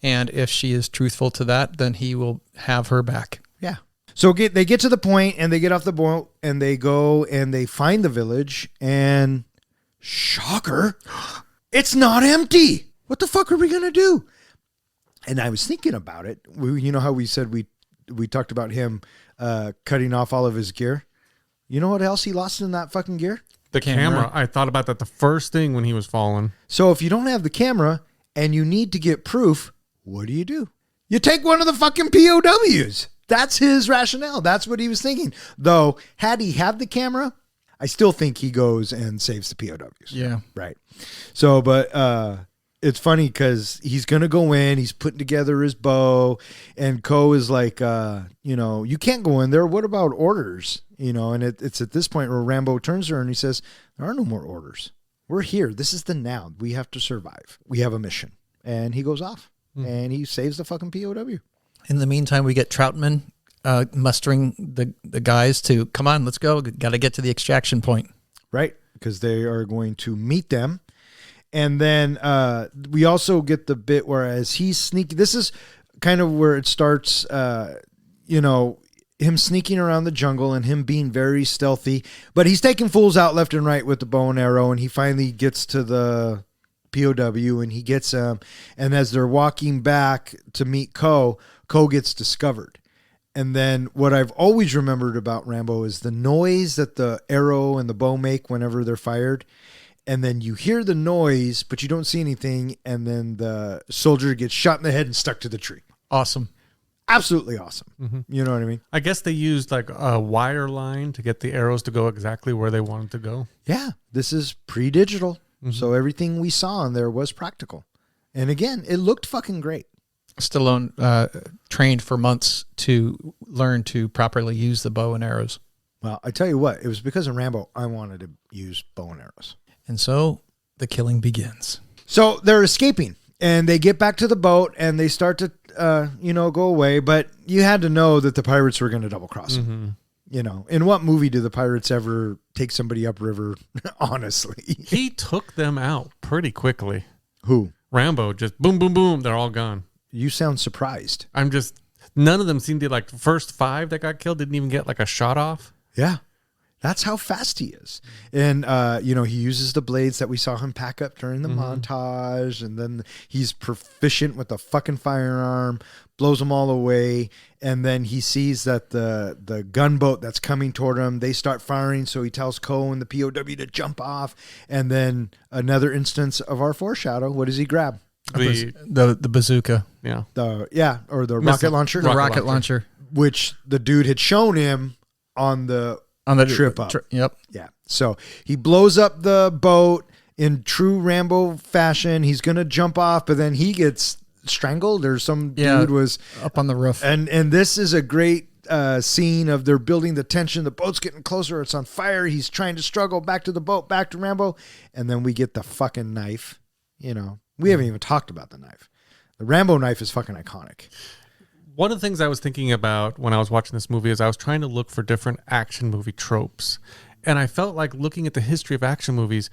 S4: And if she is truthful to that, then he will have her back.
S2: Yeah. So they get to the point and they get off the boat and they go and they find the village and shocker, it's not empty. What the fuck are we going to do? And I was thinking about it. You know how we said we talked about him cutting off all of his gear? You know what else he lost in that fucking gear?
S3: The camera. I thought about that the first thing when he was falling.
S2: So if you don't have the camera and you need to get proof, what do? You take one of the fucking POWs. That's his rationale. That's what he was thinking. Though, had he had the camera, I still think he goes and saves the POWs.
S4: Yeah.
S2: Right. So, but it's funny because he's going to go in, he's putting together his bow, and Kove is like, you can't go in there. What about orders? And it's at this point where Rambo turns to her and he says, there are no more orders. We're here. This is the now. We have to survive. We have a mission. And he goes off and he saves the fucking POW.
S4: In the meantime, we get Troutman mustering the guys to, come on, let's go. Got to get to the extraction point.
S2: Right. Because they are going to meet them. And then we also get the bit where as he's sneaking, this is kind of where it starts, him sneaking around the jungle and him being very stealthy, but he's taking fools out left and right with the bow and arrow. And he finally gets to the POW and he gets him. And as they're walking back to meet Kove gets discovered. And then what I've always remembered about Rambo is the noise that the arrow and the bow make whenever they're fired. And then you hear the noise, but you don't see anything. And then the soldier gets shot in the head and stuck to the tree.
S4: Awesome.
S2: Absolutely awesome. Mm-hmm. You know what I mean?
S3: I guess they used like a wire line to get the arrows to go exactly where they wanted to go.
S2: Yeah. This is pre-digital. Mm-hmm. So everything we saw in there was practical. And again, it looked fucking great.
S4: Stallone trained for months to learn to properly use the bow and arrows.
S2: Well, I tell you what, it was because of Rambo I wanted to use bow and arrows.
S4: And so the killing begins. So
S2: they're escaping and they get back to the boat and they start to, go away. But you had to know that the pirates were going to double cross them. Mm-hmm. In what movie do the pirates ever take somebody upriver? Honestly,
S3: he took them out pretty quickly.
S2: Who?
S3: Rambo, just boom, boom, boom. They're all gone.
S2: You sound surprised.
S3: None of them seemed to, like, the first 5 that got killed didn't even get, like, a shot off.
S2: Yeah. That's how fast he is. And, he uses the blades that we saw him pack up during the montage. And then he's proficient with the fucking firearm, blows them all away. And then he sees that the gunboat that's coming toward him, they start firing. So he tells Cove and the POW to jump off. And then another instance of our foreshadow. What does he grab?
S4: The bazooka.
S3: Yeah.
S2: Or the rocket launcher.
S4: The rocket launcher.
S2: Which the dude had shown him on the trip up.
S4: Yep.
S2: Yeah. So he blows up the boat in true Rambo fashion. He's going to jump off, but then he gets strangled or some dude was
S4: up on the roof.
S2: And this is a great scene of they're building the tension. The boat's getting closer. It's on fire. He's trying to struggle back to the boat, back to Rambo. And then we get the fucking knife. We haven't even talked about the knife. The Rambo knife is fucking iconic.
S3: One of the things I was thinking about when I was watching this movie is I was trying to look for different action movie tropes. And I felt like looking at the history of action movies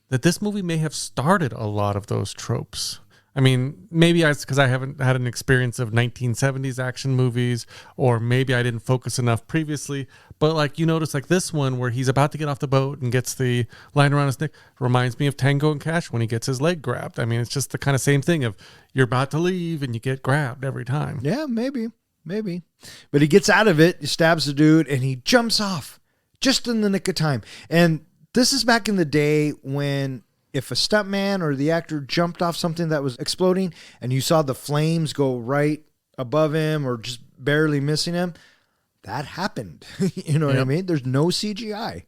S3: that this movie may have started a lot of those tropes. I mean, maybe it's because I haven't had an experience of 1970s action movies, or maybe I didn't focus enough previously. But like you notice, like this one where he's about to get off the boat and gets the line around his neck reminds me of Tango and Cash when he gets his leg grabbed. I mean, it's just the kind of same thing of you're about to leave and you get grabbed every time.
S2: Yeah, maybe. But he gets out of it, he stabs the dude, and he jumps off just in the nick of time. And this is back in the day when if a stuntman or the actor jumped off something that was exploding and you saw the flames go right above him or just barely missing him, that happened. You know what I mean? There's no CGI.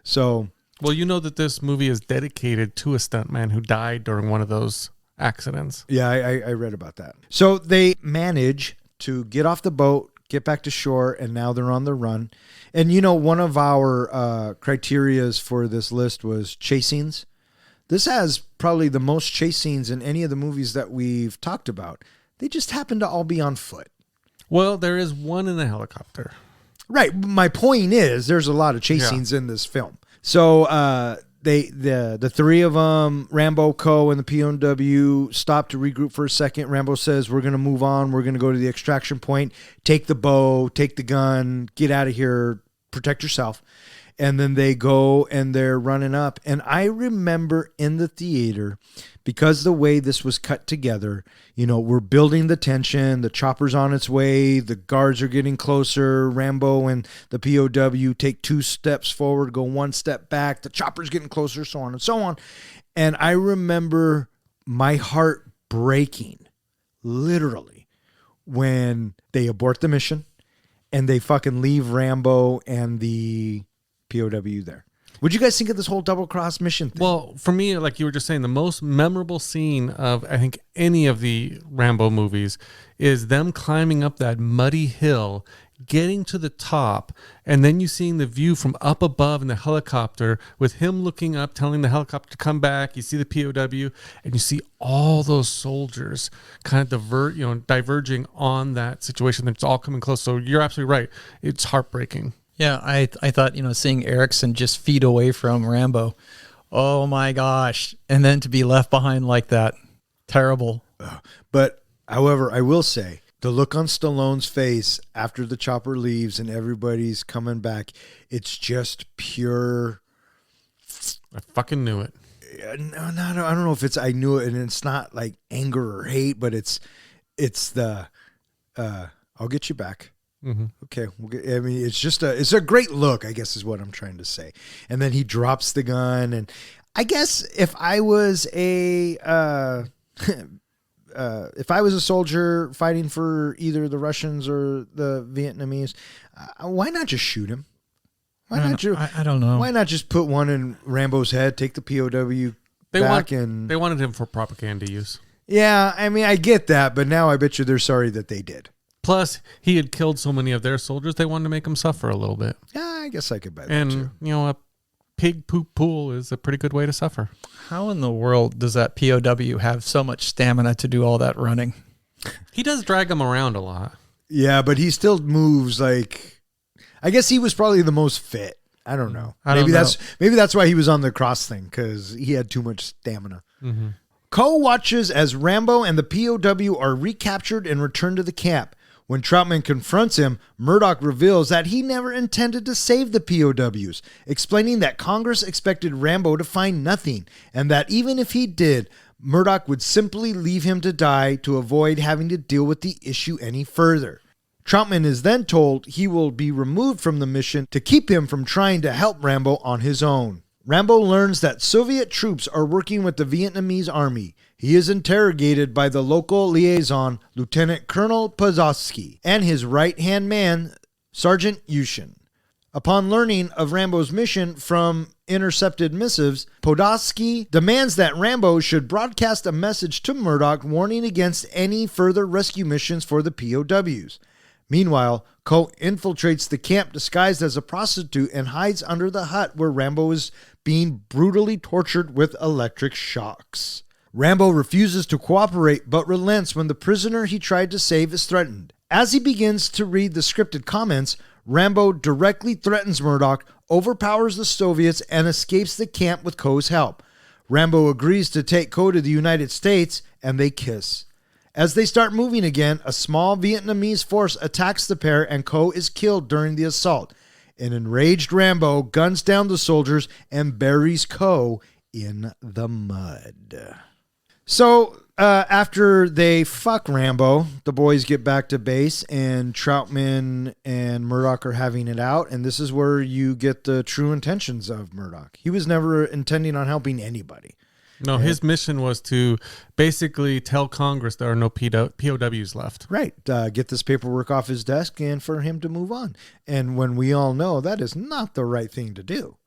S2: So,
S3: well, you know that this movie is dedicated to a stuntman who died during one of those accidents.
S2: Yeah, I read about that. So they manage to get off the boat, get back to shore, and now they're on the run. And, one of our criterias for this list was chase scenes. This has probably the most chase scenes in any of the movies that we've talked about. They just happen to all be on foot.
S3: Well, there is one in a helicopter.
S2: Right. My point is there's a lot of chase scenes in this film. So the three of them, Rambo, Cove, and the POW, stop to regroup for a second. Rambo says, we're going to move on. We're going to go to the extraction point, take the bow, take the gun, get out of here, protect yourself. And then they go and they're running up. And I remember in the theater, because the way this was cut together, we're building the tension. The chopper's on its way. The guards are getting closer. Rambo and the POW take 2 steps forward, go 1 step back. The chopper's getting closer, so on and so on. And I remember my heart breaking, literally, when they abort the mission and they fucking leave Rambo and the POW there. What'd you guys think of this whole double cross mission thing?
S3: Well, for me, like you were just saying, the most memorable scene of, I think, any of the Rambo movies is them climbing up that muddy hill, getting to the top, and then you seeing the view from up above in the helicopter with him looking up, telling the helicopter to come back. You see the POW, and you see all those soldiers kind of diverging on that situation. It's all coming close. So you're absolutely right. It's heartbreaking.
S4: Yeah, I thought, seeing Erickson just feet away from Rambo, oh my gosh. And then to be left behind like that, terrible.
S2: But, however, I will say, the look on Stallone's face after the chopper leaves and everybody's coming back, it's just pure.
S3: I fucking knew it.
S2: No, I don't know if it's I knew it, and it's not like anger or hate, but it's the I'll get you back. Mm-hmm. Okay, it's just it's a great look, I guess is what I'm trying to say. And then he drops the gun, and I guess if I was a soldier fighting for either the Russians or the Vietnamese, why not just shoot him?
S4: I don't know.
S2: Why not just put one in Rambo's head, take the POW back, and
S3: they wanted him for propaganda use.
S2: Yeah, I get that, but now I bet you they're sorry that they did.
S3: Plus, he had killed so many of their soldiers, they wanted to make him suffer a little bit.
S2: Yeah, I guess I could bet
S3: that
S2: too.
S3: And, a pig poop pool is a pretty good way to suffer.
S4: How in the world does that POW have so much stamina to do all that running?
S3: He does drag him around a lot.
S2: Yeah, but he still moves like... I guess he was probably the most fit I don't know.
S4: I don't
S2: Maybe that's why he was on the cross thing, because he had too much stamina.
S3: Mm-hmm.
S2: Ko watches as Rambo and the POW are recaptured and returned to the camp. When Troutman confronts him, Murdoch reveals that he never intended to save the POWs, explaining that Congress expected Rambo to find nothing, and that even if he did, Murdoch would simply leave him to die to avoid having to deal with the issue any further. Troutman is then told he will be removed from the mission to keep him from trying to help Rambo on his own. Rambo learns that Soviet troops are working with the Vietnamese army. He is interrogated by the local liaison, Lieutenant Colonel Podolsky, and his right-hand man, Sergeant Yushin. Upon learning of Rambo's mission from intercepted missives, Podolsky demands that Rambo should broadcast a message to Murdoch warning against any further rescue missions for the POWs. Meanwhile, Ko infiltrates the camp disguised as a prostitute and hides under the hut where Rambo is being brutally tortured with electric shocks. Rambo refuses to cooperate but relents when the prisoner he tried to save is threatened. As he begins to read the scripted comments, Rambo directly threatens Murdoch, overpowers the Soviets, and escapes the camp with Ko's help. Rambo agrees to take Ko to the United States, and they kiss. As they start moving again, a small Vietnamese force attacks the pair, and Ko is killed during the assault. An enraged Rambo guns down the soldiers and buries Ko in the mud. So, after they fuck Rambo, the boys get back to base, and Troutman and Murdoch are having it out, and this is where you get the true intentions of Murdoch. He was never intending on helping anybody.
S3: No, his mission was to basically tell Congress there are no POWs left.
S2: Right. Get this paperwork off his desk and for him to move on. And when we all know that is not the right thing to do.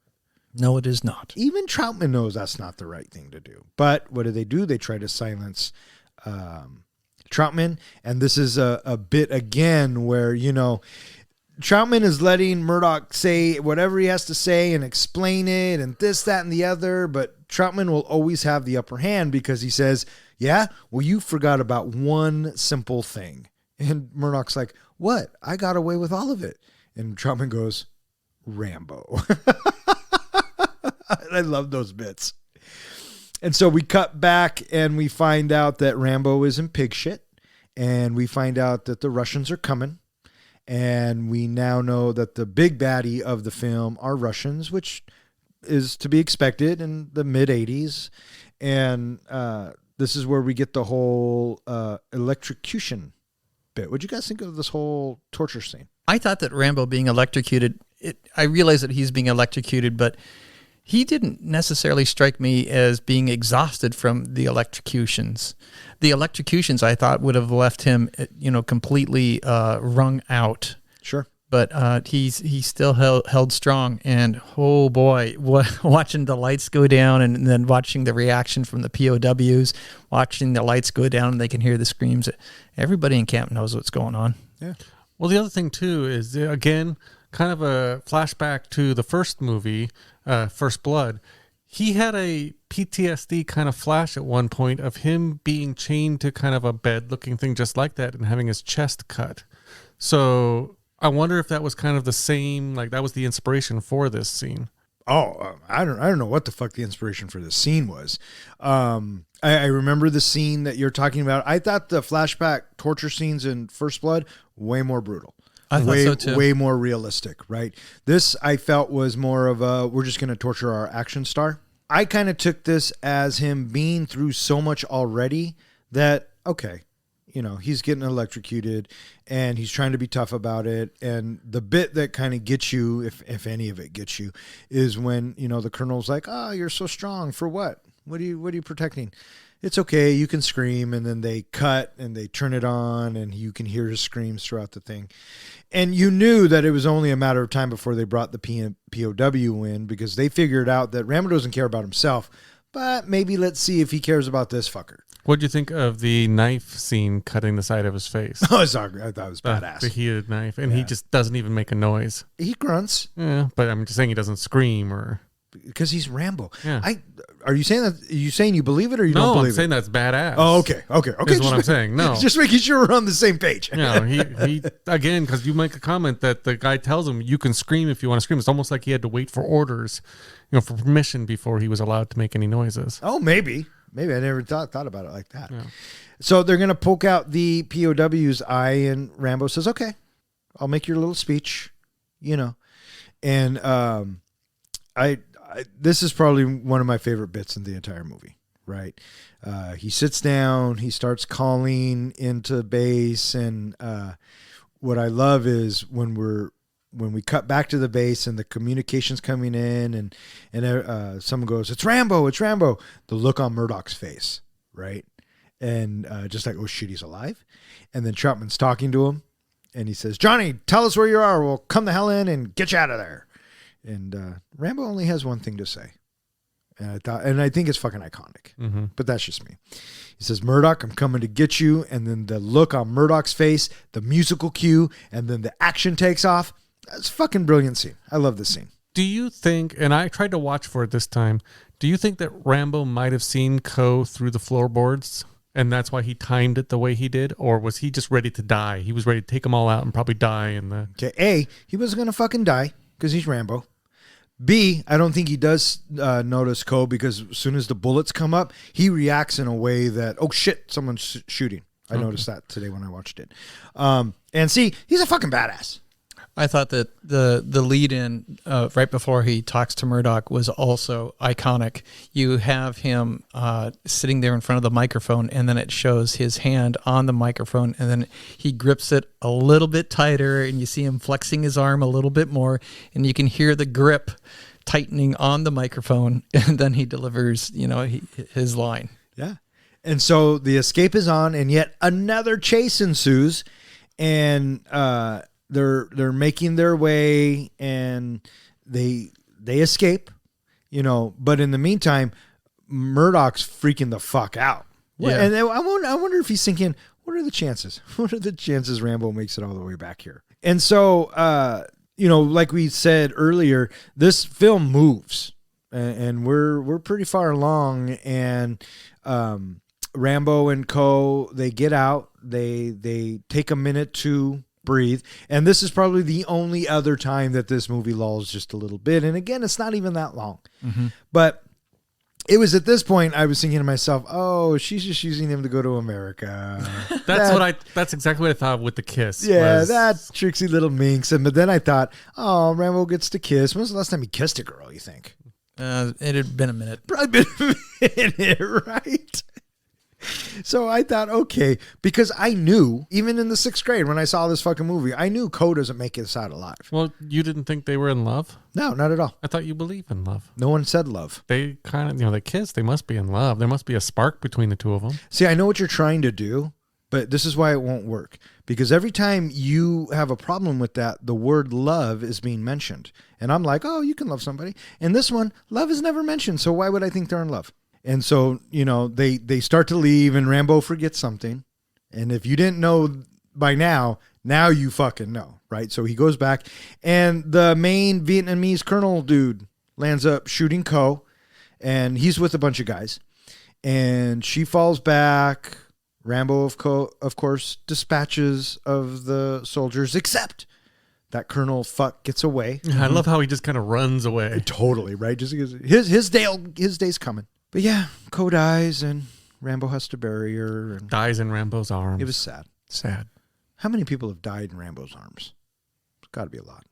S4: No, it is not.
S2: Even Troutman knows that's not the right thing to do. But what do? They try to silence Troutman. And this is a bit again where, Troutman is letting Murdoch say whatever he has to say and explain it and this, that, and the other. But Troutman will always have the upper hand because he says, yeah, well, you forgot about one simple thing. And Murdoch's like, what? I got away with all of it. And Troutman goes, Rambo. I love those bits. And so we cut back and we find out that Rambo is in pig shit. And we find out that the Russians are coming. And we now know that the big baddie of the film are Russians, which is to be expected in the mid-'80s. And this is where we get the whole electrocution bit. What'd you guys think of this whole torture scene?
S4: I thought that Rambo being electrocuted, I realize that he's being electrocuted, but he didn't necessarily strike me as being exhausted from the electrocutions. The electrocutions, I thought, would have left him, completely wrung out.
S2: Sure.
S4: But he's still held strong. And, oh, boy, watching the lights go down and then watching the reaction from the POWs, watching the lights go down and they can hear the screams. Everybody in camp knows what's going on.
S2: Yeah.
S3: Well, the other thing, too, is, again, kind of a flashback to the first movie, First Blood. He had a PTSD kind of flash at one point of him being chained to kind of a bed-looking thing just like that and having his chest cut. So I wonder if that was kind of the same, like that was the inspiration for this scene.
S2: Oh, I don't know what the fuck the inspiration for this scene was. I remember the scene that you're talking about. I thought the flashback torture scenes in First Blood way more brutal.
S4: I thought so too.
S2: Way more realistic, right? This I felt was more of a, we're just going to torture our action star. I kind of took this as him being through so much already that, okay, he's getting electrocuted and he's trying to be tough about it. And the bit that kind of gets you, if any of it gets you, is when, the colonel's like, you're so strong for what? What are you protecting? It's okay, you can scream. And then they cut and they turn it on and you can hear his screams throughout the thing. And you knew that it was only a matter of time before they brought the POW in because they figured out that Rambo doesn't care about himself, but maybe let's see if he cares about this fucker.
S3: What'd you think of the knife scene cutting the side of his face?
S2: I thought it was badass.
S3: The heated knife. And he just doesn't even make a noise.
S2: He grunts.
S3: Yeah, but I'm just saying he doesn't scream or...
S2: Because he's Rambo.
S3: Yeah.
S2: Are you saying that? Are you saying you believe it or you don't
S3: No,
S2: believe
S3: I'm saying
S2: it?
S3: that's badass.
S2: Oh, okay.
S3: Is what I'm saying. No.
S2: Just making sure we're on the same page.
S3: He again, because you make a comment that the guy tells him you can scream if you want to scream. It's almost like he had to wait for orders, for permission before he was allowed to make any noises.
S2: Oh, maybe. I never thought about it like that.
S3: Yeah. So
S2: they're going to poke out the POW's eye, and Rambo says, okay, I'll make your little speech, And this is probably one of my favorite bits in the entire movie, right? He sits down, he starts calling into base, and what I love is when we cut back to the base and the communication's coming in, and someone goes, it's Rambo. The look on Murdoch's face, right? And just like, oh shit, he's alive. And then Troutman's talking to him, and he says, Johnny, tell us where you are. We'll come the hell in and get you out of there. And Rambo only has one thing to say. And I think it's fucking iconic, but that's just me. He says, Murdoch, I'm coming to get you. And then the look on Murdoch's face, the musical cue, and then the action takes off. That's a fucking brilliant scene. I love this scene.
S3: do you think, and I tried to watch for it this time, do you think that Rambo might have seen Kove through the floorboards? And that's why he timed it the way he did? Or was he just ready to die? He was ready to take them all out and probably die in the...
S2: Okay, A, he wasn't going to fucking die because he's Rambo. B, I don't think he does notice Kove because as soon as the bullets come up, he reacts in a way that, oh shit, someone's shooting. I noticed that today when I watched it. And C, he's a fucking badass.
S4: I thought that the lead in right before he talks to Murdoch was also iconic. You have him sitting there in front of the microphone, and then it shows his hand on the microphone, and then he grips it a little bit tighter, and you see him flexing his arm a little bit more, and you can hear the grip tightening on the microphone, and then he delivers, his line.
S2: Yeah. And so the escape is on, and yet another chase ensues, and they're making their way, and they escape, But in the meantime, Murdoch's freaking the fuck out.
S4: Yeah.
S2: And I wonder if he's thinking, what are the chances? What are the chances Rambo makes it all the way back here? And so, like we said earlier, this film moves, and we're pretty far along, and Rambo and Kove, they get out, they take a minute to breathe, and this is probably the only other time that this movie lulls just a little bit. And again, it's not even that long, but it was at this point I was thinking to myself, oh, she's just using him to go to America.
S3: That's exactly what I thought with the kiss.
S2: Yeah, that tricksy little minx. But then I thought, oh, Rambo gets to kiss. When's the last time he kissed a girl, you think?
S4: It had been a minute.
S2: Probably been a minute, right? So I thought, okay, because I knew, even in the 6th grade when I saw this fucking movie, I knew Kove doesn't make this out alive.
S3: Well, you didn't think they were in love?
S2: No, not at all.
S3: I thought you believe in love.
S2: No one said love.
S3: They kind of, they kiss. They must be in love. There must be a spark between the two of them.
S2: See, I know what you're trying to do, but this is why it won't work. Because every time you have a problem with that, the word love is being mentioned. And I'm like, oh, you can love somebody. And this one, love is never mentioned. So why would I think they're in love? And so, they start to leave, and Rambo forgets something. And if you didn't know by now you fucking know, right? So he goes back, and the main Vietnamese colonel dude lands up shooting Kove, and he's with a bunch of guys. And she falls back. Rambo, of course, dispatches of the soldiers, except that Colonel Fuck gets away.
S3: I love how he just kind of runs away.
S2: Totally, right? Just because his day's coming. But yeah, Kove dies, and Rambo has to bury her. And
S3: dies in Rambo's arms.
S2: it was sad.
S3: Sad.
S2: How many people have died in Rambo's arms? It's got to be a lot.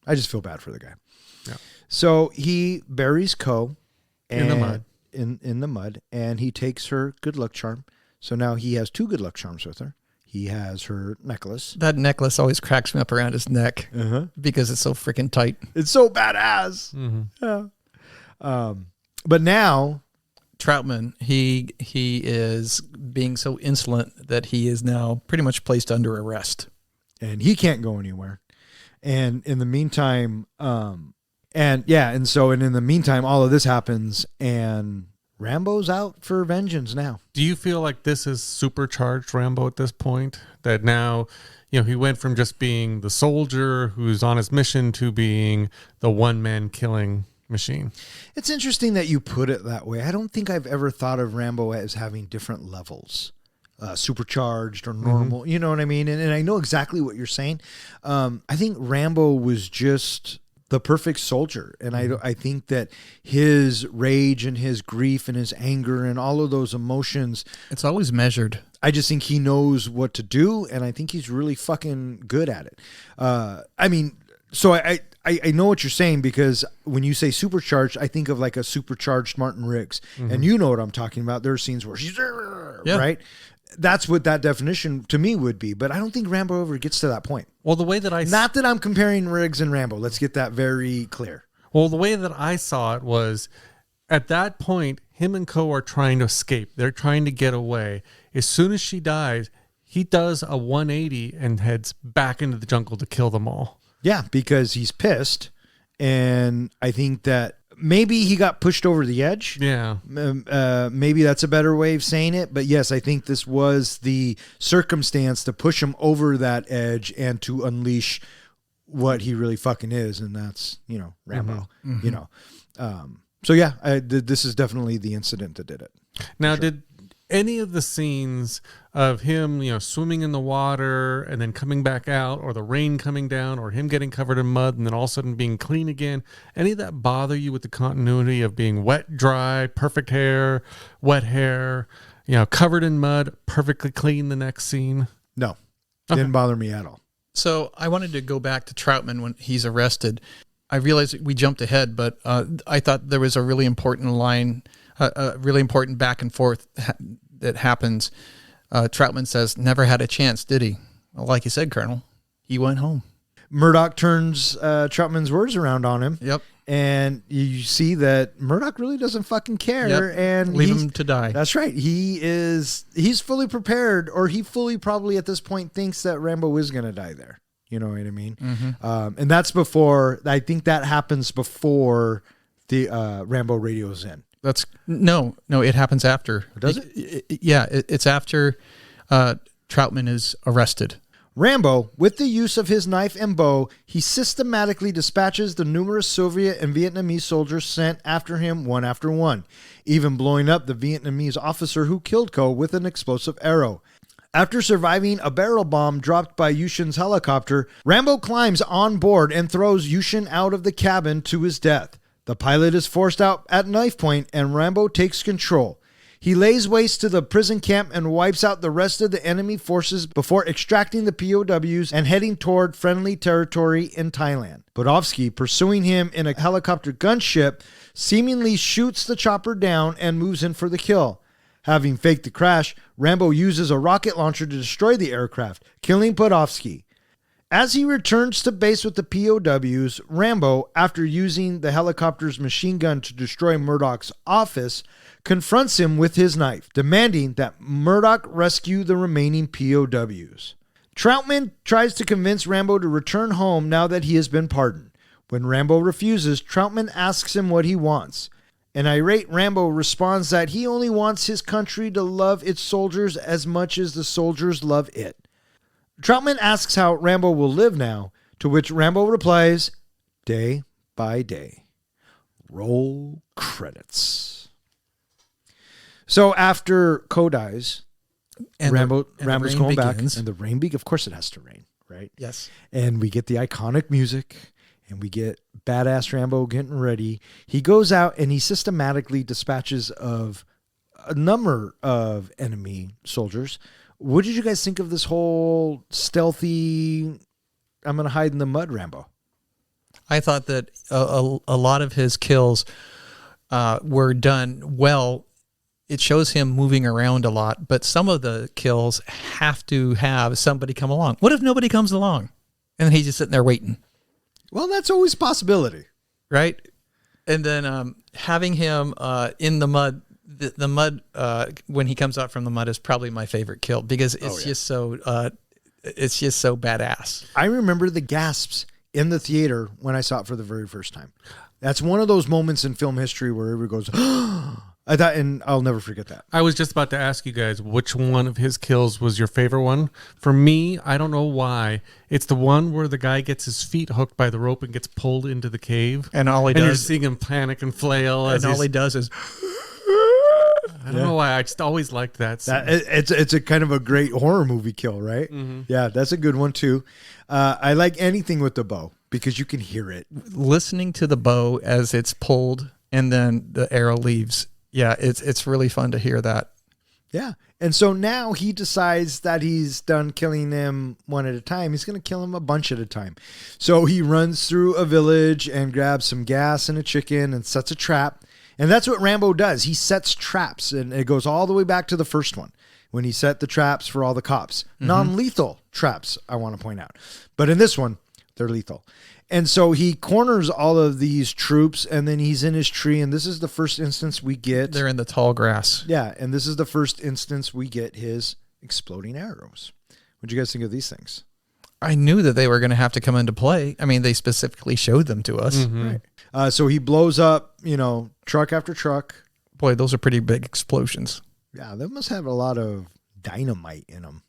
S2: I just feel bad for the guy.
S3: Yeah.
S2: So he buries Kove
S3: In the mud.
S2: In the mud, and he takes her good luck charm. So now he has 2 good luck charms with her. He has her necklace.
S4: That necklace always cracks me up around his neck because it's so freaking tight.
S2: It's so badass. Yeah. But now
S4: Troutman, he is being so insolent that he is now pretty much placed under arrest.
S2: And he can't go anywhere. And in the meantime, in the meantime, all of this happens, and Rambo's out for vengeance now.
S3: Do you feel like this is supercharged Rambo at this point? That now, he went from just being the soldier who's on his mission to being the one-man killing machine.
S2: It's interesting that you put it that way. I don't think I've ever thought of Rambo as having different levels, supercharged or normal. You know what I mean? And I know exactly what you're saying. I think Rambo was just the perfect soldier. And I think that his rage and his grief and his anger and all of those emotions,
S4: It's always measured.
S2: I just think he knows what to do. And I think he's really fucking good at it. So I know what you're saying, because when you say supercharged, I think of like a supercharged Martin Riggs. And you know what I'm talking about. There are scenes where she's, right? That's what that definition to me would be. But I don't think Rambo ever gets to that point.
S3: Well, the way that
S2: Not that I'm comparing Riggs and Rambo. Let's get that very clear.
S3: Well, the way that I saw it was, at that point, him and Kove are trying to escape. They're trying to get away. As soon as she dies, he does a 180 and heads back into the jungle to kill them all.
S2: Yeah, because he's pissed. And I think that maybe he got pushed over the edge.
S3: Yeah.
S2: Maybe that's a better way of saying it. But yes, I think this was the circumstance to push him over that edge and to unleash what he really fucking is. And that's, Rambo, So yeah, this is definitely the incident that did it.
S3: Now, did any of the scenes of him, swimming in the water and then coming back out, or the rain coming down, or him getting covered in mud and then all of a sudden being clean again, any of that bother you with the continuity of being wet, dry, perfect hair, wet hair, covered in mud, perfectly clean the next scene?
S2: No, didn't bother me at all.
S4: So I wanted to go back to Troutman when he's arrested. I realized we jumped ahead, but I thought there was a really important line, a really important back and forth that happens. Troutman says, "Never had a chance, did he?" Well, like you said, Colonel, he went home.
S2: Murdoch turns Troutman's words around on him.
S4: Yep.
S2: And you see that Murdoch really doesn't fucking care.
S4: Yep.
S2: And
S4: leave him to die.
S2: That's right. He's fully prepared, or he fully probably at this point thinks that Rambo is going to die there. You know what I mean? And that's before, I think that happens before the Rambo radios in.
S4: That's no, it happens after.
S2: Does it?
S4: It's after Troutman is arrested.
S2: Rambo, with the use of his knife and bow, he systematically dispatches the numerous Soviet and Vietnamese soldiers sent after him one after one, even blowing up the Vietnamese officer who killed Kove with an explosive arrow. After surviving a barrel bomb dropped by Yushin's helicopter, Rambo climbs on board and throws Yushin out of the cabin to his death. The pilot is forced out at knife point, and Rambo takes control. He lays waste to the prison camp and wipes out the rest of the enemy forces before extracting the POWs and heading toward friendly territory in Thailand. Budovsky, pursuing him in a helicopter gunship, seemingly shoots the chopper down and moves in for the kill. Having faked the crash, Rambo uses a rocket launcher to destroy the aircraft, killing Budovsky. As he returns to base with the POWs, Rambo, after using the helicopter's machine gun to destroy Murdoch's office, confronts him with his knife, demanding that Murdoch rescue the remaining POWs. Troutman tries to convince Rambo to return home now that he has been pardoned. When Rambo refuses, Troutman asks him what he wants. An irate Rambo responds that he only wants his country to love its soldiers as much as the soldiers love it. Troutman asks how Rambo will live now, to which Rambo replies, "Day by day." Roll credits. So after Kove dies,
S4: And
S2: Rambo's
S4: the rain
S2: going back,
S4: begins.
S2: and the rain begins. Of course it has to rain, right?
S4: Yes.
S2: And we get the iconic music, and we get badass Rambo getting ready. He goes out and he systematically dispatches of a number of enemy soldiers. What did you guys think of this whole stealthy, I'm going to hide in the mud Rambo?
S4: I thought that a lot of his kills were done well. It shows him moving around a lot, but some of the kills have to have somebody come along. What if nobody comes along? And then he's just sitting there waiting.
S2: Well, that's always a possibility.
S4: Right? And then having him in the mud, the mud, when he comes out from the mud is probably my favorite kill because it's just so badass.
S2: I remember the gasps in the theater when I saw it for the very first time. That's one of those moments in film history where everybody goes, I thought, and I'll never forget that.
S3: I was just about to ask you guys which one of his kills was your favorite one. For me, I don't know why. It's the one where the guy gets his feet hooked by the rope and gets pulled into the cave.
S4: And all he
S3: And you're
S4: does,
S3: seeing him panic and flail.
S4: and all he does is,
S3: I don't know why. I just always liked that scene.
S2: It's a kind of a great horror movie kill, right? Yeah, that's a good one too. I like anything with the bow because you can hear it.
S4: listening to the bow as it's pulled and then the arrow leaves. Yeah, it's really fun to hear that.
S2: Yeah. And so now he decides that he's done killing them one at a time. He's going to kill them a bunch at a time. So he runs through a village and grabs some gas and a chicken and sets a trap. And that's what Rambo does. He sets traps, and it goes all the way back to the first one when he set the traps for all the cops. Non-lethal traps, I want to point out. But in this one, they're lethal. And so he corners all of these troops, and then he's in his tree, and this is the first instance we get.
S4: They're in the tall grass.
S2: Yeah, and this is the first instance we get his exploding arrows. What do you guys think of these things?
S4: I knew that they were going to have to come into play. I mean, they specifically showed them to us.
S2: Right. So he blows up, truck after truck.
S4: Boy, those are pretty big explosions.
S2: Yeah, they must have a lot of dynamite in them.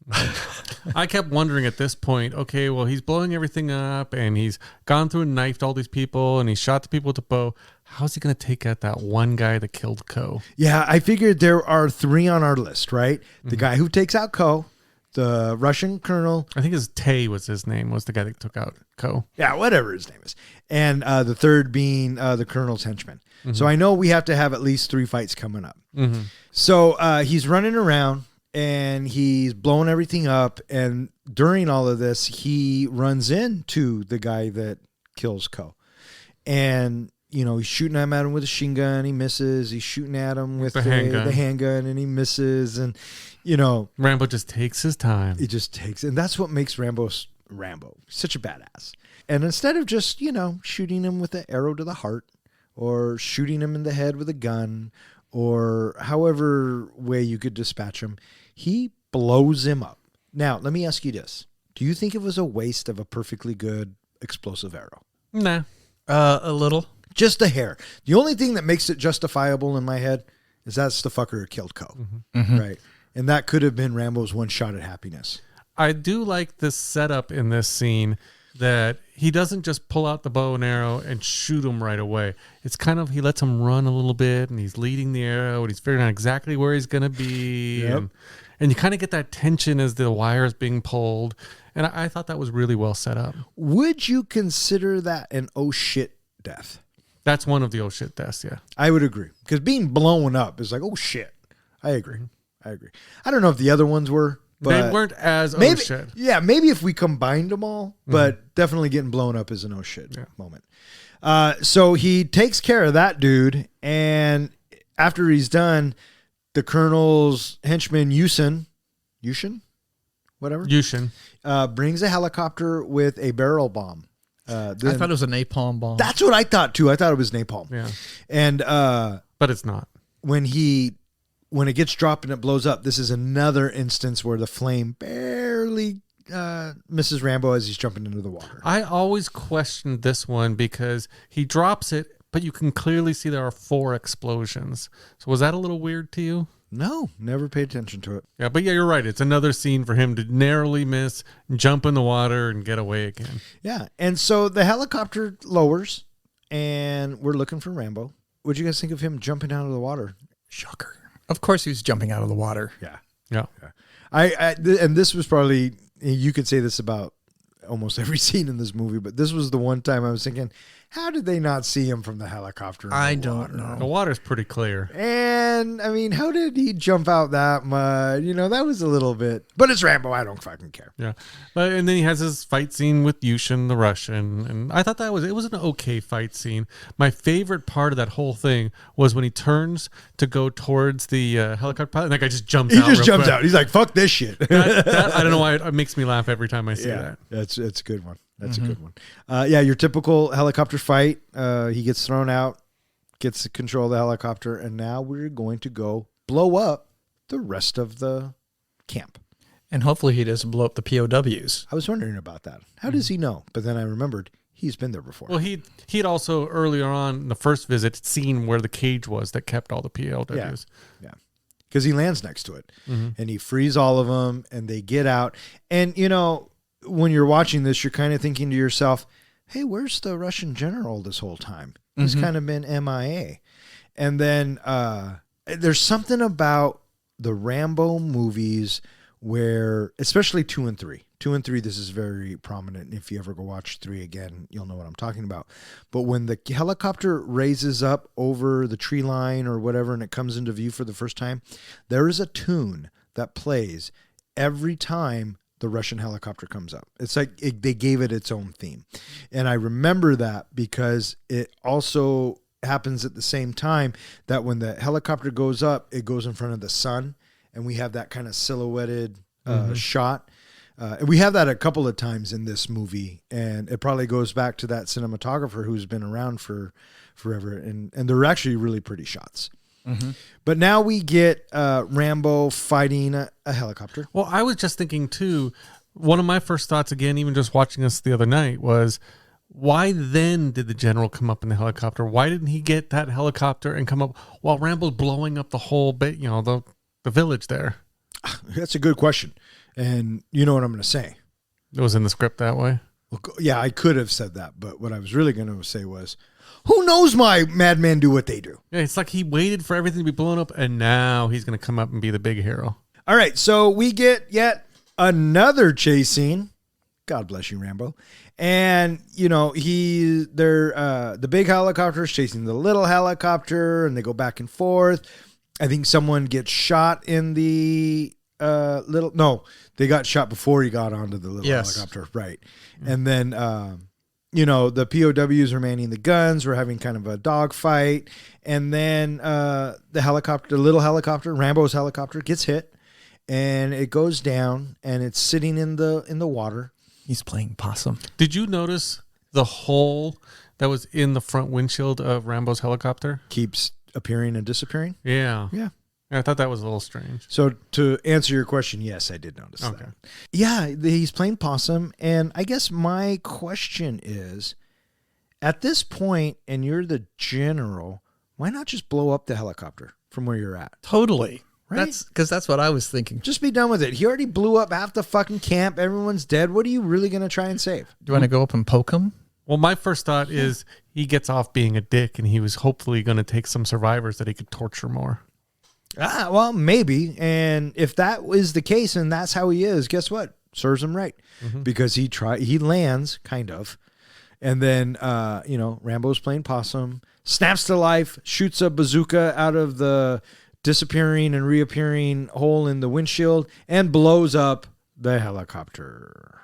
S3: I kept wondering at this point, okay, well, he's blowing everything up and he's gone through and knifed all these people and he shot the people with the bow. How's he going to take out that one guy that killed Ko?
S2: Yeah, I figured there are 3 on our list, right? The guy who takes out Ko, the Russian colonel.
S3: I think his Tay was his name, was the guy that took out Ko.
S2: Yeah, whatever his name is. And the third being the colonel's henchman. So I know we have to have at least 3 fights coming up. So he's running around and he's blowing everything up. And during all of this, he runs into the guy that kills Ko. And, he's shooting at him with a machine gun. He misses. He's shooting at him with the handgun and he misses. And,
S3: Rambo just takes his time.
S2: He just takes, and that's what makes Rambo such a badass. And instead of just, shooting him with an arrow to the heart or shooting him in the head with a gun or however way you could dispatch him, he blows him up. Now, let me ask you this. Do you think it was a waste of a perfectly good explosive arrow?
S3: Nah.
S4: A little.
S2: Just a hair. The only thing that makes it justifiable in my head is that's the fucker who killed Ko. Right? And that could have been Rambo's one shot at happiness.
S3: I do like this setup in this scene that he doesn't just pull out the bow and arrow and shoot him right away. It's kind of, he lets him run a little bit and he's leading the arrow and he's figuring out exactly where he's going to be.
S2: Yep.
S3: And you kind of get that tension as the wire is being pulled. And I thought that was really well set up.
S2: Would you consider that an oh shit death?
S3: That's one of the oh shit deaths, yeah.
S2: I would agree. Because being blown up is like, oh shit. I agree. I don't know if the other ones were. But
S3: they weren't as
S2: maybe,
S3: oh shit.
S2: Yeah, maybe if we combined them all, but definitely getting blown up is an oh shit moment. So he takes care of that dude, and after he's done, the colonel's henchman, Yushin, brings a helicopter with a barrel bomb.
S4: I thought it was a napalm bomb.
S2: That's what I thought too. I thought it was napalm.
S3: Yeah.
S2: And
S3: but it's not.
S2: When it gets dropped and it blows up, this is another instance where the flame barely misses Rambo as he's jumping into the water.
S3: I always questioned this one because he drops it, but you can clearly see there are 4 explosions. So was that a little weird to you?
S2: No, never paid attention to it.
S3: Yeah, but yeah, you're right. It's another scene for him to narrowly miss, jump in the water, and get away again.
S2: Yeah, and so the helicopter lowers, and we're looking for Rambo. What do you guys think of him jumping out of the water?
S4: Shocker. Of course he was jumping out of the water.
S2: Yeah. And this was probably, you could say this about almost every scene in this movie, but this was the one time I was thinking, how did they not see him from the helicopter?
S4: I don't know.
S3: The water's pretty clear.
S2: And I mean, how did he jump out that much? That was a little bit, but it's Rambo. I don't fucking care.
S3: Yeah. And then he has his fight scene with Yushin, the Russian. And I thought it was an okay fight scene. My favorite part of that whole thing was when he turns to go towards the helicopter pilot and that guy just jumps out.
S2: He just jumps out. He's like, fuck this shit.
S3: That, I don't know why it makes me laugh every time I see that.
S2: That's a good one. That's a good one. Your typical helicopter fight. He gets thrown out, gets control of the helicopter, and now we're going to go blow up the rest of the camp.
S4: And hopefully he doesn't blow up the POWs.
S2: I was wondering about that. How does he know? But then I remembered he's been there before.
S3: Well, he'd also earlier on in the first visit seen where the cage was that kept all the POWs.
S2: Yeah. Because he lands next to it and he frees all of them and they get out. And, you know, when you're watching this, you're kind of thinking to yourself, hey, where's the Russian general this whole time? He's kind of been MIA. And then there's something about the Rambo movies where, especially 2 and 3. 2 and 3, this is very prominent. If you ever go watch 3 again, you'll know what I'm talking about. But when the helicopter raises up over the tree line or whatever and it comes into view for the first time, there is a tune that plays every time the Russian helicopter comes up. It's like they gave it its own theme. And I remember that because it also happens at the same time that when the helicopter goes up, it goes in front of the sun and we have that kind of silhouetted shot. And we have that a couple of times in this movie, and it probably goes back to that cinematographer who's been around for forever. And they're actually really pretty shots. But now we get Rambo fighting a helicopter.
S3: Well, I was just thinking too, one of my first thoughts, again, even just watching this the other night, was why then did the general come up in the helicopter? Why didn't he get that helicopter and come up while Rambo's blowing up the whole bit, you know, the village there?
S2: That's a good question. And you know what I'm going to say.
S3: It was in the script that way?
S2: Well, yeah, I could have said that, but what I was really going to say was, who knows my madmen do what they do?
S3: Yeah, it's like he waited for everything to be blown up, and now he's going to come up and be the big hero.
S2: All right, so we get yet another chase scene. God bless you, Rambo. And, you know, the big helicopter is chasing the little helicopter, and they go back and forth. I think someone gets shot in the they got shot before he got onto the little helicopter. Right. And then, you know, the POWs are manning the guns. We're having kind of a dogfight. And then the little helicopter, Rambo's helicopter, gets hit and it goes down and it's sitting in the water.
S4: He's playing possum.
S3: Did you notice the hole that was in the front windshield of Rambo's helicopter?
S2: Keeps appearing and disappearing?
S3: Yeah.
S2: Yeah.
S3: I thought that was a little strange.
S2: So to answer your question, yes, I did notice that. Yeah, he's playing possum. And I guess my question is, at this point, and you're the general, why not just blow up the helicopter from where you're at?
S4: Totally.
S2: Right?
S4: That's what I was thinking.
S2: Just be done with it. He already blew up half the fucking camp. Everyone's dead. What are you really going to try and save?
S4: Do you want to go up and poke him?
S3: Well, my first thought is he gets off being a dick and he was hopefully going to take some survivors that he could torture more.
S2: Well, maybe. And if that is the case and that's how he is, guess what? Serves him right. Because he lands, kind of. And then, you know, Rambo's playing possum, snaps to life, shoots a bazooka out of the disappearing and reappearing hole in the windshield, and blows up the helicopter.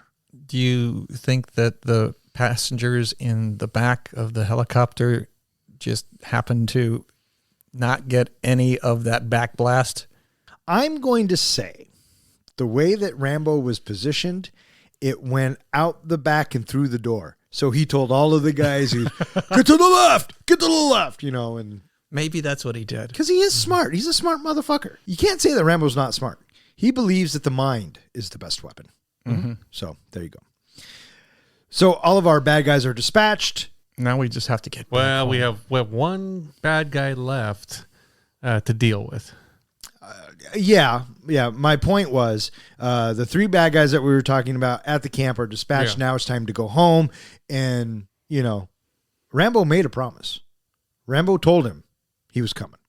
S4: Do you think that the passengers in the back of the helicopter just happened to not get any of that back blast?
S2: I'm going to say the way that Rambo was positioned, it went out the back and through the door. So he told all of the guys, get to the left, you know, and
S4: maybe that's what he did.
S2: Because he is smart. He's a smart motherfucker. You can't say that Rambo's not smart. He believes that the mind is the best weapon. So there you go. So all of our bad guys are dispatched.
S4: Now we just have to get back
S3: Well,
S4: home.
S3: we have one bad guy left to deal with.
S2: Yeah. My point was the 3 bad guys that we were talking about at the camp are dispatched. Now it's time to go home. And, you know, Rambo made a promise. Rambo told him he was coming.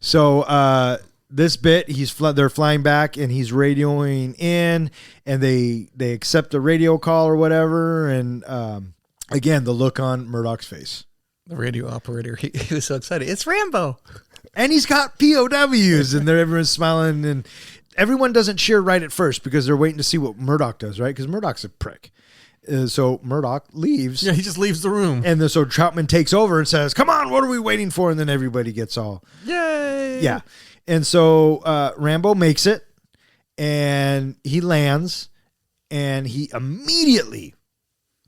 S2: So this bit, they're flying back and he's radioing in and they accept the radio call or whatever. And again, the look on Murdoch's face.
S4: The radio operator, he was so excited. It's Rambo.
S2: And he's got POWs and everyone's smiling and everyone doesn't cheer right at first because they're waiting to see what Murdoch does, right? Because Murdoch's a prick. So Murdoch leaves.
S3: Yeah, he just leaves the room.
S2: And so Troutman takes over and says, come on, what are we waiting for? And then everybody gets all,
S3: yay.
S2: Yeah. And so Rambo makes it and he lands and he immediately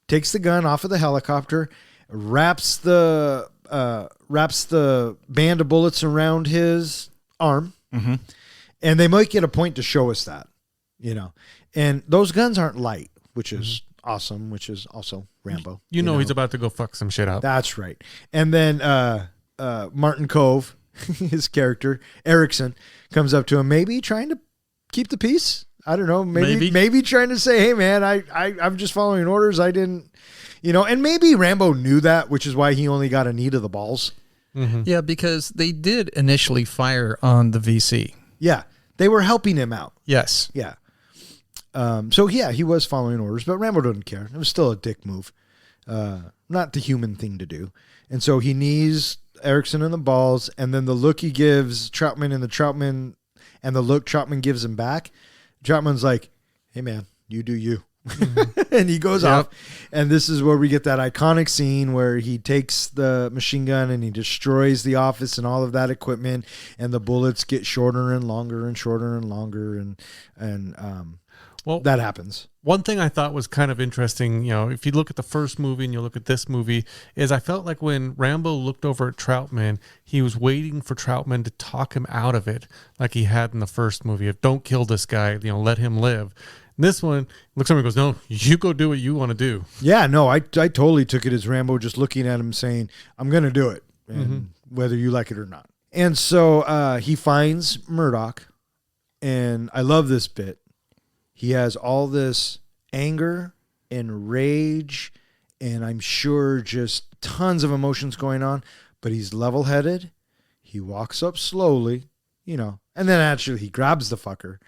S2: takes the gun off of the helicopter, wraps the band of bullets around his arm. And they might get a point to show us that, you know, and those guns aren't light, which is awesome, which is also Rambo.
S3: You know he's about to go fuck some shit up.
S2: That's right. And then Martin Kove, his character, Erickson, comes up to him, maybe trying to keep the peace. I don't know. Maybe trying to say, hey, man, I'm just following orders. I didn't, and maybe Rambo knew that, which is why he only got a knee to the balls.
S3: Mm-hmm.
S4: Yeah, because they did initially fire on the VC.
S2: Yeah. They were helping him out.
S4: Yes.
S2: Yeah. So, yeah, he was following orders, but Rambo didn't care. It was still a dick move. Not the human thing to do. And so he knees Erickson in the balls, and then the look he gives Troutman and the look Troutman gives him back, Troutman's like, hey, man, you do you. Mm-hmm. And he goes off. And this is where we get that iconic scene where he takes the machine gun and he destroys the office and all of that equipment, and the bullets get shorter and longer and shorter and longer. And that happens.
S3: One thing I thought was kind of interesting, if you look at the first movie and you look at this movie, is I felt like when Rambo looked over at Troutman, he was waiting for Troutman to talk him out of it, like he had in the first movie of don't kill this guy, let him live. And this one looks at him and goes, no, you go do what you want to do.
S2: Yeah, no, I totally took it as Rambo just looking at him saying, I'm going to do it, and whether you like it or not. And so he finds Murdoch, and I love this bit. He has all this anger and rage, and I'm sure just tons of emotions going on, but he's level-headed. He walks up slowly, and then actually he grabs the fucker,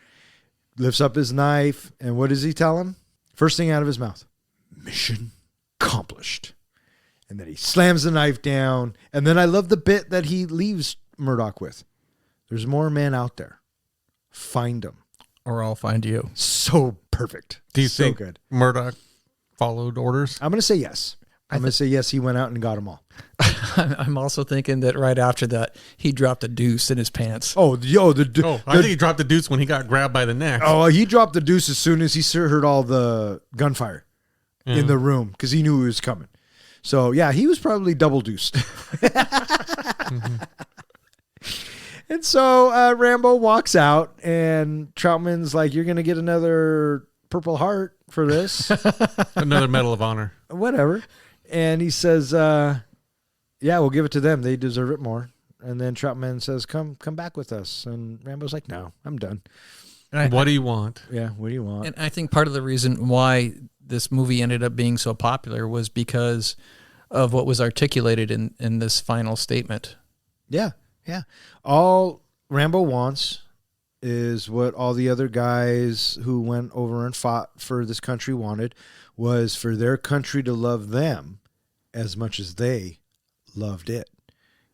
S2: lifts up his knife, and what does he tell him? First thing out of his mouth, mission accomplished. And then he slams the knife down, and then I love the bit that he leaves Murdoch with. There's more men out there. Find them.
S4: Or I'll find you.
S2: So perfect.
S3: Do you
S2: so
S3: think
S2: good.
S3: Murdoch followed orders?
S2: I'm going to say yes. I'm going to say yes, he went out and got them all.
S4: I'm also thinking that right after that, he dropped a deuce in his pants.
S2: I
S3: think he dropped the deuce when he got grabbed by the neck.
S2: Oh, he dropped the deuce as soon as he heard all the gunfire in the room because he knew he was coming. So, yeah, he was probably double deuced. And so Rambo walks out, and Troutman's like, you're going to get another Purple Heart for this.
S3: Another Medal of Honor.
S2: Whatever. And he says, yeah, we'll give it to them. They deserve it more. And then Troutman says, come back with us. And Rambo's like, no, I'm done.
S3: What do you want?
S2: Yeah, what do you want?
S4: And I think part of the reason why this movie ended up being so popular was because of what was articulated in this final statement.
S2: Yeah. Yeah. All Rambo wants is what all the other guys who went over and fought for this country wanted, was for their country to love them as much as they loved it.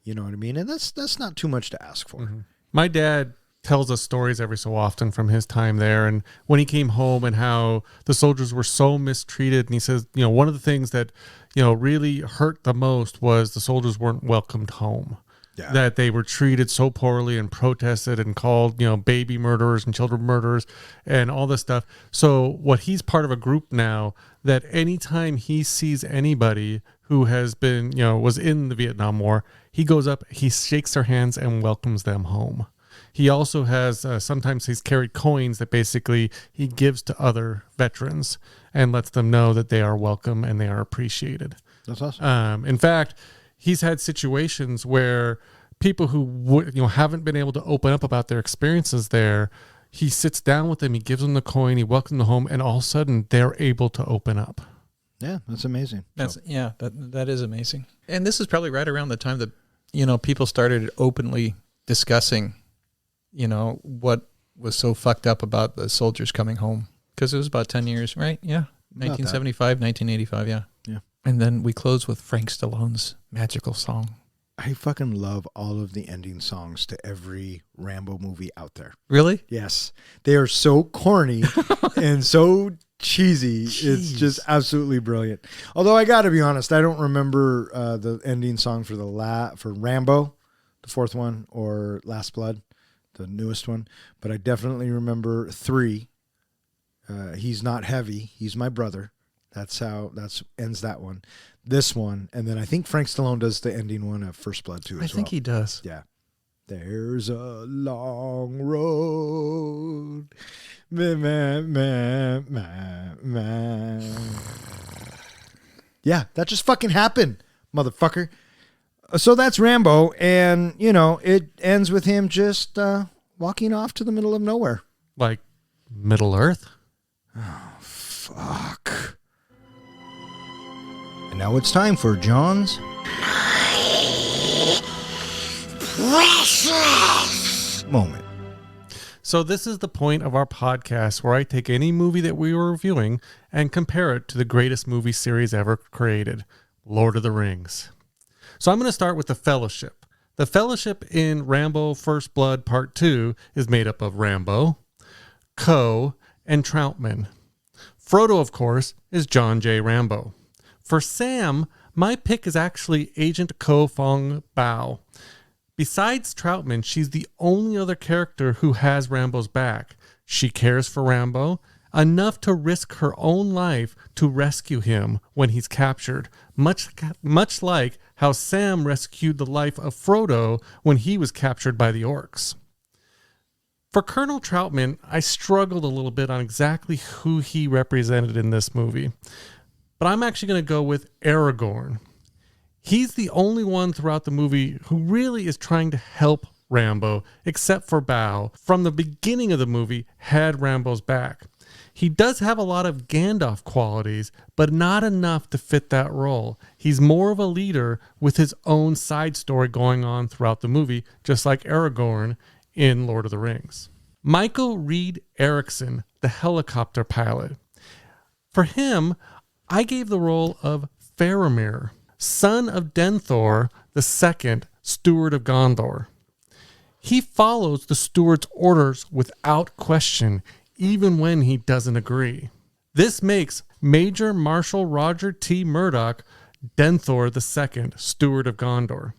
S2: You know what I mean? And that's not too much to ask for.
S3: Mm-hmm. My dad tells us stories every so often from his time there, and when he came home and how the soldiers were so mistreated. And he says, one of the things that, really hurt the most was the soldiers weren't welcomed home. Yeah. That they were treated so poorly and protested and called, baby murderers and children murderers and all this stuff. So he's part of a group now that anytime he sees anybody who has been, was in the Vietnam War, he goes up, he shakes their hands and welcomes them home. He also has, sometimes he's carried coins that basically he gives to other veterans and lets them know that they are welcome and they are appreciated.
S2: That's awesome.
S3: In fact, he's had situations where people who haven't been able to open up about their experiences there, he sits down with them, he gives them the coin, he welcomes them home, and all of a sudden they're able to open up.
S2: Yeah, that's amazing.
S4: That is amazing. And this is probably right around the time that people started openly discussing what was so fucked up about the soldiers coming home, because it was about 10 years, right? Yeah, 1975, 1985. Yeah. And then we close with Frank Stallone's magical song.
S2: I fucking love all of the ending songs to every Rambo movie out there.
S4: Really?
S2: Yes. They are so corny and so cheesy. Jeez. It's just absolutely brilliant. Although I got to be honest, I don't remember the ending song for for Rambo, the fourth one, or Last Blood, the newest one. But I definitely remember 3. He's Not Heavy. He's My Brother. That's ends that one. This one, and then I think Frank Stallone does the ending one of First Blood too. I
S4: think he does.
S2: Yeah. There's a long road. Man. Yeah, that just fucking happened, motherfucker. So that's Rambo, and, it ends with him just walking off to the middle of nowhere.
S3: Like Middle Earth?
S2: Fuck. And now it's time for John's Precious Moment.
S3: So this is the point of our podcast where I take any movie that we were reviewing and compare it to the greatest movie series ever created, Lord of the Rings. So I'm going to start with The Fellowship. The Fellowship in Rambo First Blood Part 2 is made up of Rambo, Kove, and Troutman. Frodo, of course, is John J. Rambo. For Sam, my pick is actually Agent Ko Fong Bao. Besides Troutman, she's the only other character who has Rambo's back. She cares for Rambo enough to risk her own life to rescue him when he's captured, much like how Sam rescued the life of Frodo when he was captured by the orcs. For Colonel Troutman, I struggled a little bit on exactly who he represented in this movie, but I'm actually going to go with Aragorn. He's the only one throughout the movie who really is trying to help Rambo, except for Bao, from the beginning of the movie, had Rambo's back. He does have a lot of Gandalf qualities, but not enough to fit that role. He's more of a leader with his own side story going on throughout the movie, just like Aragorn in Lord of the Rings. Michael Reed Erickson, the helicopter pilot. For him, I gave the role of Faramir, son of Denethor II, steward of Gondor. He follows the steward's orders without question, even when he doesn't agree. This makes Major Marshal Roger T. Murdoch Denethor II, steward of Gondor.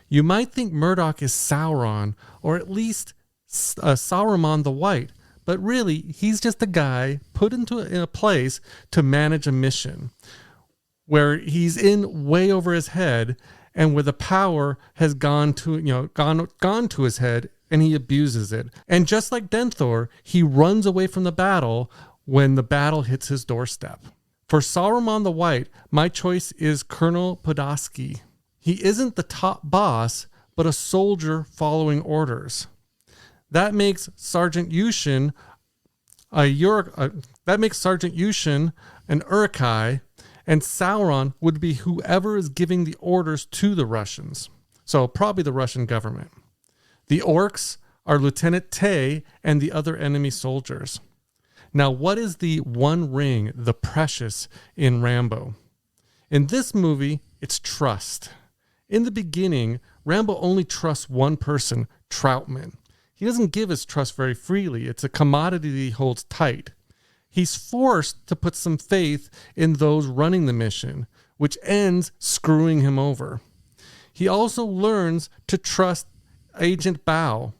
S3: You might think Murdoch is Sauron, or at least Saruman the White, but really, he's just a guy put in a place to manage a mission where he's in way over his head, and where the power has gone to his head, and he abuses it. And just like Denethor, he runs away from the battle when the battle hits his doorstep. For Saruman the White, my choice is Colonel Podolsky. He isn't the top boss, but a soldier following orders. That makes Sergeant Yushin an Uruk-hai, and Sauron would be whoever is giving the orders to the Russians. So probably the Russian government. The orcs are Lieutenant Tay and the other enemy soldiers. Now, what is the one ring, the precious, in Rambo? In this movie, it's trust. In the beginning, Rambo only trusts one person, Troutman. He doesn't give his trust very freely. It's a commodity that he holds tight. He's forced to put some faith in those running the mission, which ends screwing him over. He also learns to trust Agent Bao,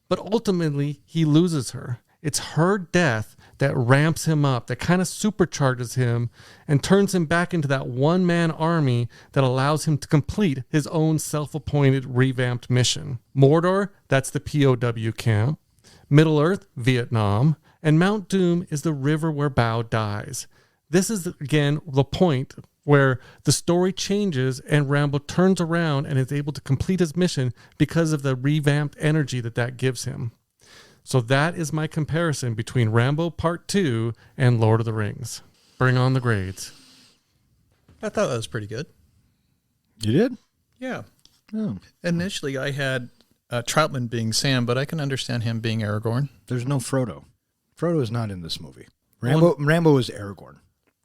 S3: but ultimately he loses her. It's her death that ramps him up, that kind of supercharges him and turns him back into that one-man army that allows him to complete his own self-appointed revamped mission. Mordor, that's the POW camp. Middle-earth, Vietnam. And Mount Doom is the river where Bao dies. This is, again, the point where the story changes and Rambo turns around and is able to complete his mission because of the revamped energy that gives him. So that is my comparison between Rambo Part 2 and Lord of the Rings. Bring on the grades.
S4: I thought that was pretty good.
S2: You did?
S4: Yeah.
S2: Oh.
S4: Initially, I had Troutman being Sam, but I can understand him being Aragorn.
S2: There's no Frodo. Frodo is not in this movie. Rambo is Aragorn.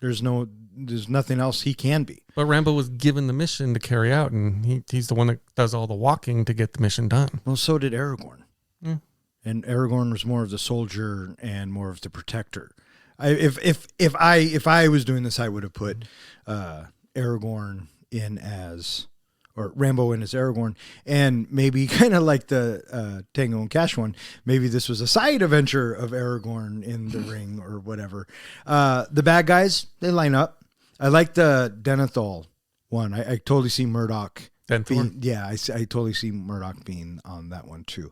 S2: There's nothing else he can be.
S3: But Rambo was given the mission to carry out, and he's the one that does all the walking to get the mission done.
S2: Well, so did Aragorn.
S3: Yeah.
S2: And Aragorn was more of the soldier and more of the protector. If I was doing this, I would have put Aragorn in as, or Rambo in as Aragorn, and maybe kind of like the Tango and Cash one. Maybe this was a side adventure of Aragorn in the ring or whatever. The bad guys, they line up. I like the Denethor one. I totally see Murdoch. I totally see Murdoch being on that one too.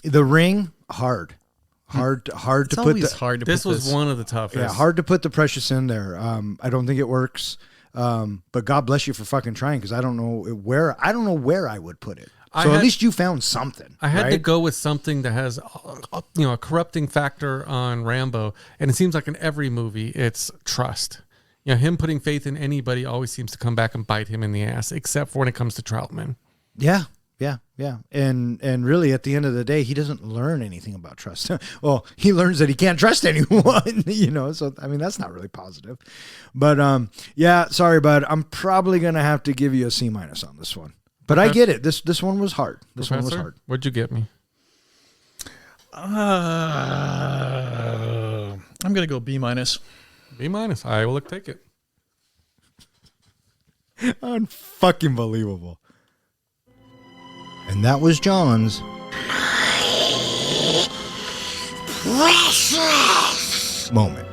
S2: The ring, hard. Hard to
S4: It's
S2: put
S4: always
S2: the
S4: hard to
S3: This
S4: put
S3: was one of the toughest.
S2: yeah, hard to put the Precious in there. I don't think it works. But God bless you for fucking trying, because I don't know where I would put it. So at least you found something.
S3: I had
S2: right?
S3: to go with something that has, a corrupting factor on Rambo, and it seems like in every movie, it's trust. Him putting faith in anybody always seems to come back and bite him in the ass, except for when it comes to Troutman.
S2: Yeah. And really, at the end of the day, he doesn't learn anything about trust. Well, he learns that he can't trust anyone, so, I mean, that's not really positive. But, yeah, sorry, bud. I'm probably going to have to give you a C- on this one. But I get it. This one was hard. This one was hard.
S3: What'd you get me?
S4: I'm going to go B-.
S3: B-. I will take it.
S2: Unfucking believable. And that was John's precious moment.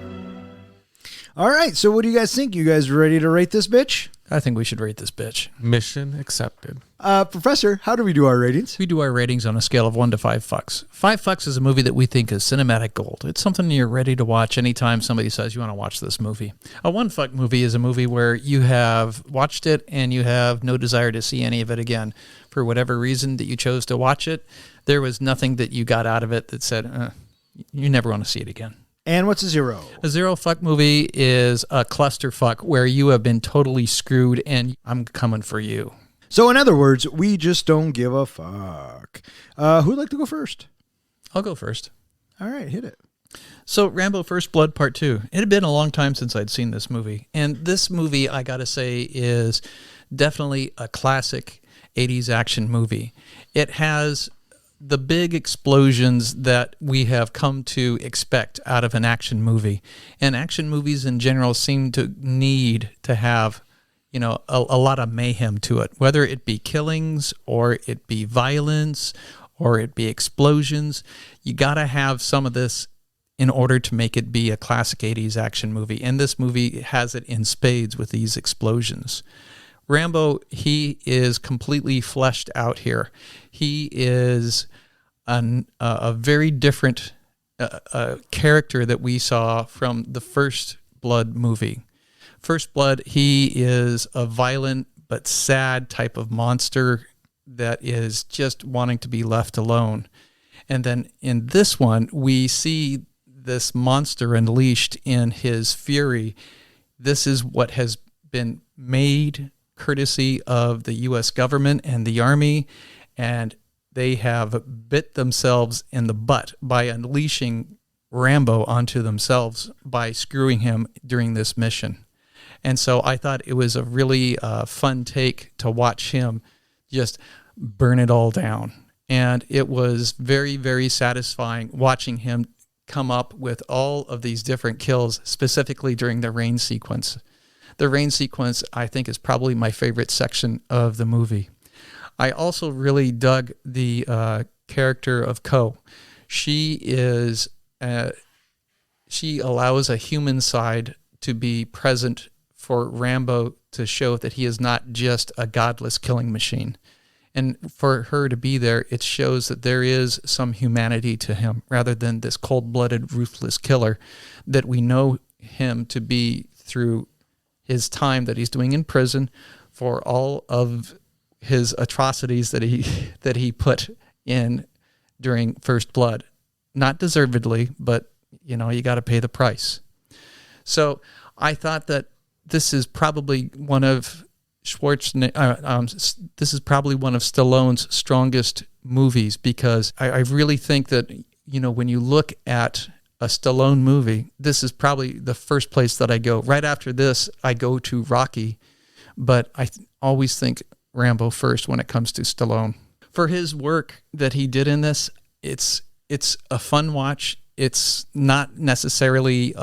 S2: All right, so what do you guys think? You guys ready to rate this bitch?
S4: I think we should rate this bitch.
S3: Mission accepted.
S2: Professor, how do we do our ratings?
S4: We do our ratings on a scale of 1 to 5 fucks. 5 fucks is a movie that we think is cinematic gold. It's something you're ready to watch anytime somebody says you want to watch this movie. A 1 fuck movie is a movie where you have watched it and you have no desire to see any of it again. For whatever reason that you chose to watch it, there was nothing that you got out of it that said, you never want to see it again.
S2: And what's a 0?
S4: A 0 fuck movie is a clusterfuck where you have been totally screwed and I'm coming for you.
S2: So in other words, we just don't give a fuck. Who'd like to go first?
S4: I'll go first.
S2: All right, hit it.
S4: So Rambo First Blood Part 2. It had been a long time since I'd seen this movie. And this movie, I got to say, is definitely a classic 80s action movie. It has the big explosions that we have come to expect out of an action movie. And action movies in general seem to need to have, a lot of mayhem to it, whether it be killings or it be violence or it be explosions. You got to have some of this in order to make it be a classic 80s action movie. And this movie has it in spades with these explosions. Rambo, he is completely fleshed out here. He is a very different character that we saw from the First Blood movie. First Blood, he is a violent but sad type of monster that is just wanting to be left alone. And then in this one, we see this monster unleashed in his fury. This is what has been made courtesy of the U.S. government and the Army, and they have bit themselves in the butt by unleashing Rambo onto themselves by screwing him during this mission. And so I thought it was a really fun take to watch him just burn it all down. And it was very, very satisfying watching him come up with all of these different kills, specifically during the rain sequence. The rain sequence, I think, is probably my favorite section of the movie. I also really dug the character of Kove. She allows a human side to be present for Rambo to show that he is not just a godless killing machine. And for her to be there, it shows that there is some humanity to him rather than this cold-blooded, ruthless killer that we know him to be through his time that he's doing in prison for all of his atrocities that he put in during First Blood. Not deservedly, but you got to pay the price. So I thought that this is probably one of this is probably one of Stallone's strongest movies, because I really think that, when you look at a Stallone movie, this is probably the first place that I go. Right after this, I go to Rocky, but I always think Rambo first when it comes to Stallone. For his work that he did in this, it's a fun watch. It's not necessarily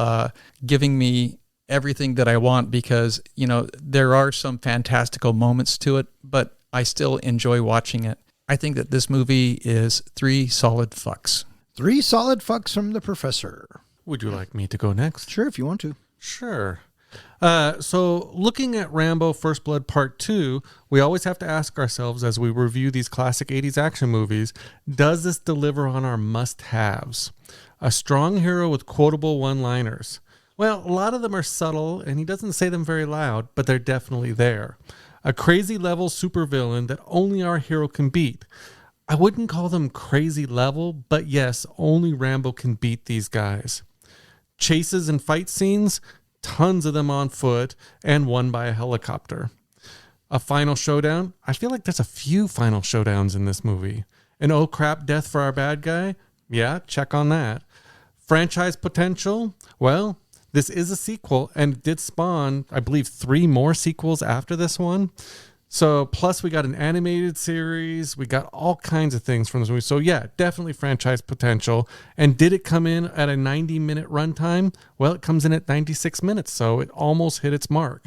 S4: giving me everything that I want, because, there are some fantastical moments to it, but I still enjoy watching it. I think that this movie is 3 solid fucks.
S2: 3 solid fucks from the professor.
S3: Would you like me to go next?
S2: Sure, if you want to.
S3: Sure. So looking at Rambo First Blood Part 2, we always have to ask ourselves as we review these classic 80s action movies, does this deliver on our must-haves? A strong hero with quotable one-liners. Well, a lot of them are subtle, and he doesn't say them very loud, but they're definitely there. A crazy-level supervillain that only our hero can beat. I wouldn't call them crazy level, but yes, only Rambo can beat these guys. Chases and fight scenes, tons of them on foot, and one by a helicopter. A final showdown? I feel like there's a few final showdowns in this movie. An oh crap death for our bad guy? Yeah, check on that. Franchise potential? Well, this is a sequel and it did spawn, I believe, 3 more sequels after this one. So plus we got an animated series, we got all kinds of things from this movie. So yeah, definitely franchise potential. And did it come in at a 90-minute runtime? Well, it comes in at 96 minutes, so it almost hit its mark.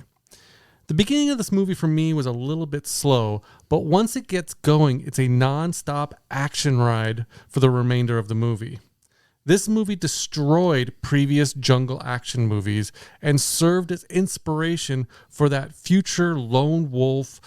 S3: The beginning of this movie for me was a little bit slow, but once it gets going, it's a non-stop action ride for the remainder of the movie. This movie destroyed previous jungle action movies and served as inspiration for that future lone wolf,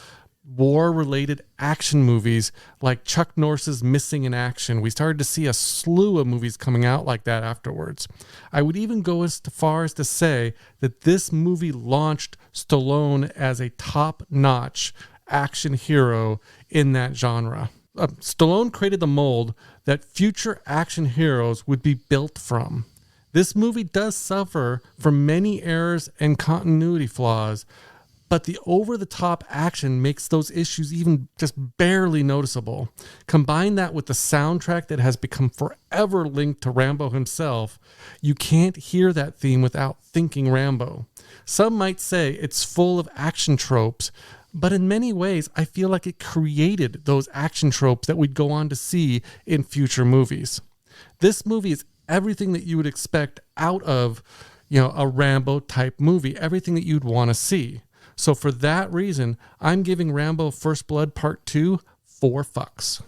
S3: war-related action movies like Chuck Norris's Missing in Action. We started to see a slew of movies coming out like that afterwards. I would even go as far as to say that this movie launched Stallone as a top-notch action hero in that genre. Stallone created the mold that future action heroes would be built from. This movie does suffer from many errors and continuity flaws, but the over-the-top action makes those issues even just barely noticeable. Combine that with the soundtrack that has become forever linked to Rambo himself, you can't hear that theme without thinking Rambo. Some might say it's full of action tropes, but in many ways, I feel like it created those action tropes that we'd go on to see in future movies. This movie is everything that you would expect out of, a Rambo type movie, everything that you'd want to see. So for that reason, I'm giving Rambo First Blood Part 2 4 fucks.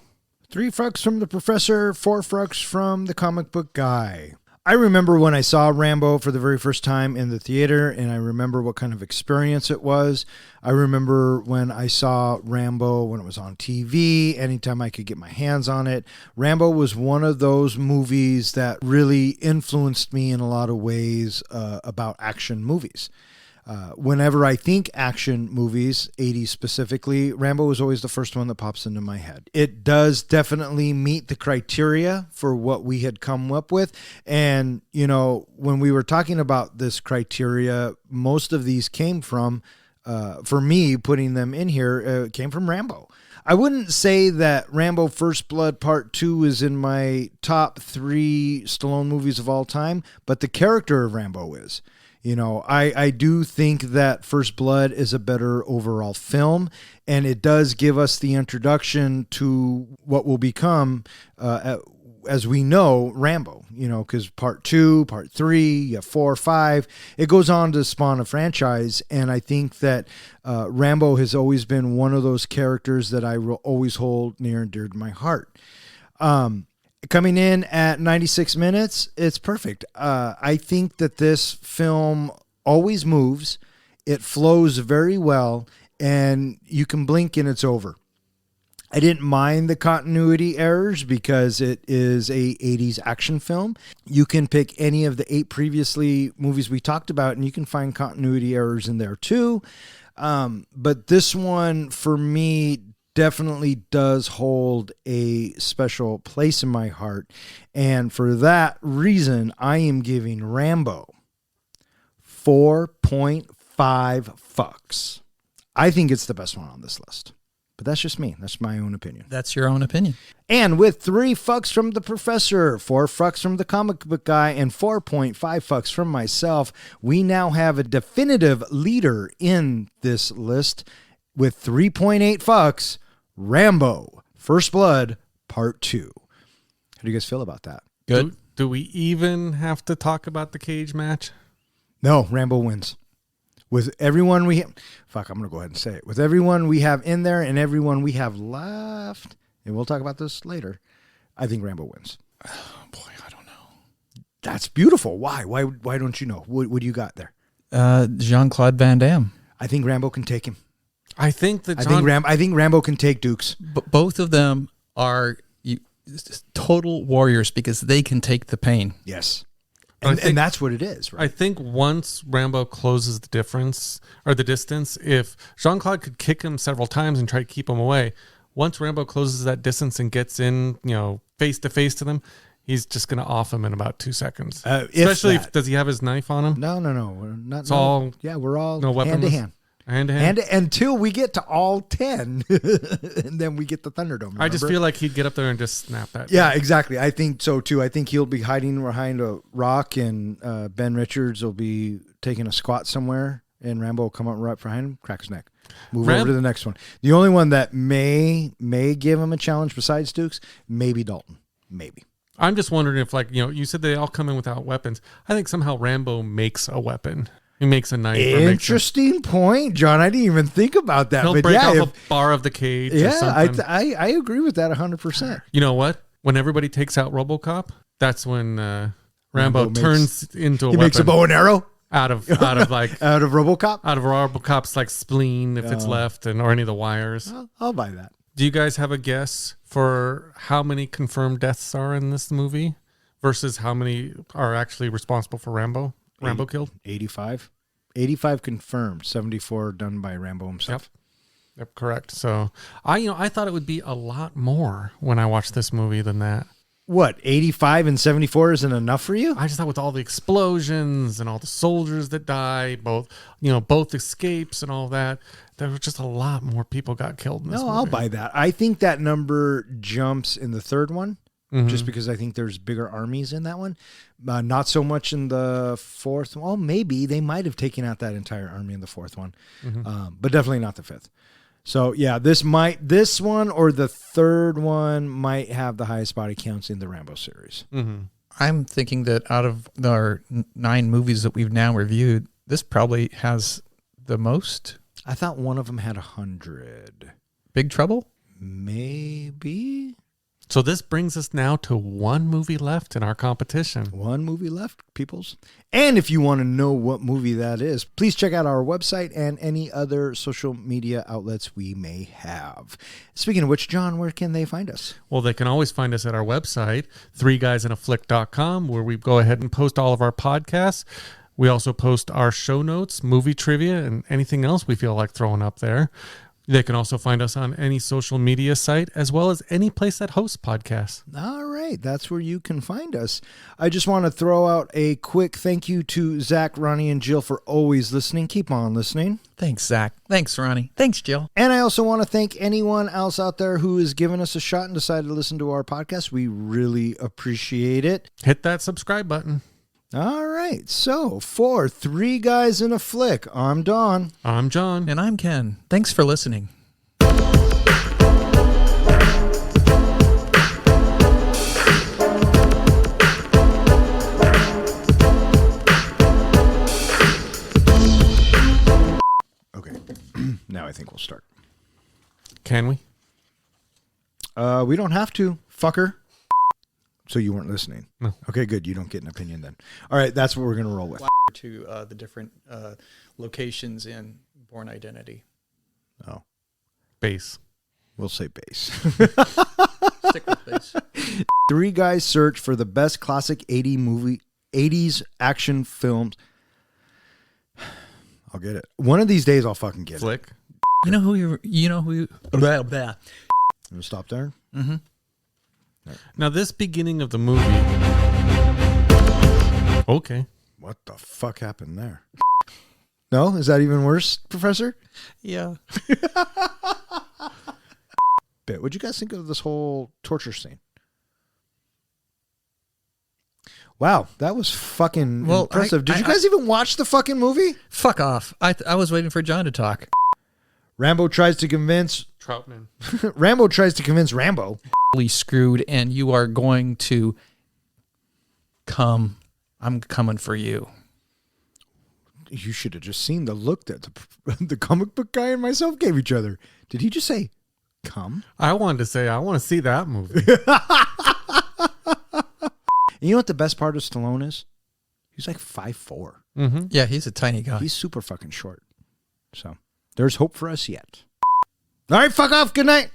S2: 3 fucks from the professor, 4 fucks from the comic book guy. I remember when I saw Rambo for the very first time in the theater, and I remember what kind of experience it was. I remember when I saw Rambo when it was on TV, anytime I could get my hands on it. Rambo was one of those movies that really influenced me in a lot of ways about action movies. Whenever I think action movies, 80s specifically, Rambo is always the first one that pops into my head. It does definitely meet the criteria for what we had come up with. And, when we were talking about this criteria, most of these came from, for me, putting them in here, came from Rambo. I wouldn't say that Rambo First Blood Part 2 is in my top 3 Stallone movies of all time, but the character of Rambo is. I do think that First Blood is a better overall film, and it does give us the introduction to what will become, as we know, Rambo, because Part 2, Part 3, 4, 5, it goes on to spawn a franchise, and I think that Rambo has always been one of those characters that I will always hold near and dear to my heart. Coming in at 96 minutes, it's perfect. I think that this film always moves. It flows very well, and you can blink and it's over. I didn't mind the continuity errors because it is a 80s action film. You can pick any of the 8 previously movies we talked about, and you can find continuity errors in there too. But this one, for me, definitely does hold a special place in my heart. And for that reason, I am giving Rambo 4.5 fucks. I think it's the best one on this list. But that's just me. That's my own opinion.
S4: That's your own opinion.
S2: And with 3 fucks from the professor, 4 fucks from the comic book guy, and 4.5 fucks from myself, we now have a definitive leader in this list with 3.8 fucks. Rambo, First Blood, Part 2. How do you guys feel about that?
S4: Good.
S3: Do we even have to talk about the cage match?
S2: No, Rambo wins. With everyone we... I'm going to go ahead and say it. With everyone we have in there and everyone we have left, and we'll talk about this later, I think Rambo wins.
S4: Oh, boy, I don't know.
S2: That's beautiful. Why? Why don't you know? What do you got there?
S4: Jean-Claude Van Damme.
S2: I think Rambo can take him.
S3: I think that
S2: I think Rambo can take Dukes.
S4: Both of them are total warriors because they can take the pain.
S2: Yes.
S3: But
S2: And that's what it is, right?
S3: I think once Rambo closes the difference or the distance, if Jean-Claude could kick him several times and try to keep him away, once Rambo closes that distance and gets in, face to face to them, he's just going to off him in about 2 seconds. Especially if does he have his knife on him?
S2: No. We're not.
S3: It's all
S2: we're all
S3: no
S2: hand to hand.
S3: Hand to hand.
S2: And until we get to all 10, and then we get the Thunderdome. Remember?
S3: I just feel like he'd get up there and just snap that.
S2: Yeah, exactly. I think so too. I think he'll be hiding behind a rock, and Ben Richards will be taking a squat somewhere, and Rambo will come up right behind him, crack his neck. Move over to the next one. The only one that may give him a challenge besides Dukes, maybe Dalton. Maybe.
S3: I'm just wondering if, you said they all come in without weapons. I think somehow Rambo makes a weapon. He makes a knife.
S2: Interesting point, John. I didn't even think about that.
S3: He'll
S2: but
S3: break off a bar of the cage or something.
S2: I agree with that 100%.
S3: You know what? When everybody takes out RoboCop, that's when Rambo turns into a weapon.
S2: He makes a bow and arrow?
S3: Out of
S2: out of RoboCop?
S3: Out of RoboCop's spleen, if it's left, or any of the wires.
S2: I'll buy that.
S3: Do you guys have a guess for how many confirmed deaths are in this movie versus how many are actually responsible for Rambo? Rambo killed?
S2: 85. 85 confirmed. 74 done by Rambo himself.
S3: Yep, correct. So I thought it would be a lot more when I watched this movie than that.
S2: What, 85 and 74 isn't enough for you?
S3: I just thought with all the explosions and all the soldiers that die, both escapes and all that, there was just a lot more people got killed in this movie.
S2: I'll buy that. I think that number jumps in the third one. Just because I think there's bigger armies in that one. Not so much in the fourth. Well, maybe they might have taken out that entire army in the fourth one, but definitely not the fifth. So yeah, this one or the third one might have the highest body counts in the Rambo series.
S4: I'm thinking that out of our 9 movies that we've now reviewed, this probably has the most.
S2: I thought one of them had 100.
S4: Big Trouble?
S2: Maybe.
S3: So this brings us now to one movie left in our competition.
S2: One movie left, peoples. And if you want to know what movie that is, please check out our website and any other social media outlets we may have. Speaking of which, John, where can they find us?
S3: Well, they can always find us at our website, 3guysinaflick.com, where we go ahead and post all of our podcasts. We also post our show notes, movie trivia, and anything else we feel like throwing up there. They can also find us on any social media site, as well as any place that hosts podcasts.
S2: All right. That's where you can find us. I just want to throw out a quick thank you to Zach, Ronnie, and Jill for always listening. Keep on listening.
S4: Thanks, Zach. Thanks, Ronnie. Thanks, Jill.
S2: And I also want to thank anyone else out there who has given us a shot and decided to listen to our podcast. We really appreciate it.
S3: Hit that subscribe button.
S2: All right. So for 3 Guys in a Flick, I'm Don.
S3: I'm John.
S4: And I'm Ken. Thanks for listening.
S2: Okay. Now I think we'll start.
S3: Can we?
S2: We don't have to, fucker. So you weren't listening?
S3: No.
S2: Okay, good. You don't get an opinion then. All right, that's what we're going to roll with.
S4: To the different locations in Bourne Identity.
S2: Oh.
S3: Base.
S2: We'll say base.
S4: Stick with base.
S2: 3 guys search for the best classic 80s action films. I'll get it. One of these days I'll fucking get
S3: Flick.
S4: You know who you blah, blah.
S2: it. You stop there?
S4: Mm-hmm.
S3: Now, this beginning of the movie. Okay.
S2: What the fuck happened there? No? Is that even worse, Professor?
S4: Yeah.
S2: What'd you guys think of this whole torture scene? Wow, that was fucking impressive. Did you guys even watch the fucking movie?
S4: Fuck off. I was waiting for John to talk.
S2: Rambo tries to convince Rambo.
S4: Screwed, and you are going to come. I'm coming for you.
S2: You should have just seen the look that the comic book guy and myself gave each other. Did he just say, come?
S3: I wanted to say, I want to see that movie.
S2: You know what the best part of Stallone is? He's like 5'4".
S4: Yeah, he's a tiny guy.
S2: He's super fucking short. So there's hope for us yet. All right, fuck off. Good night.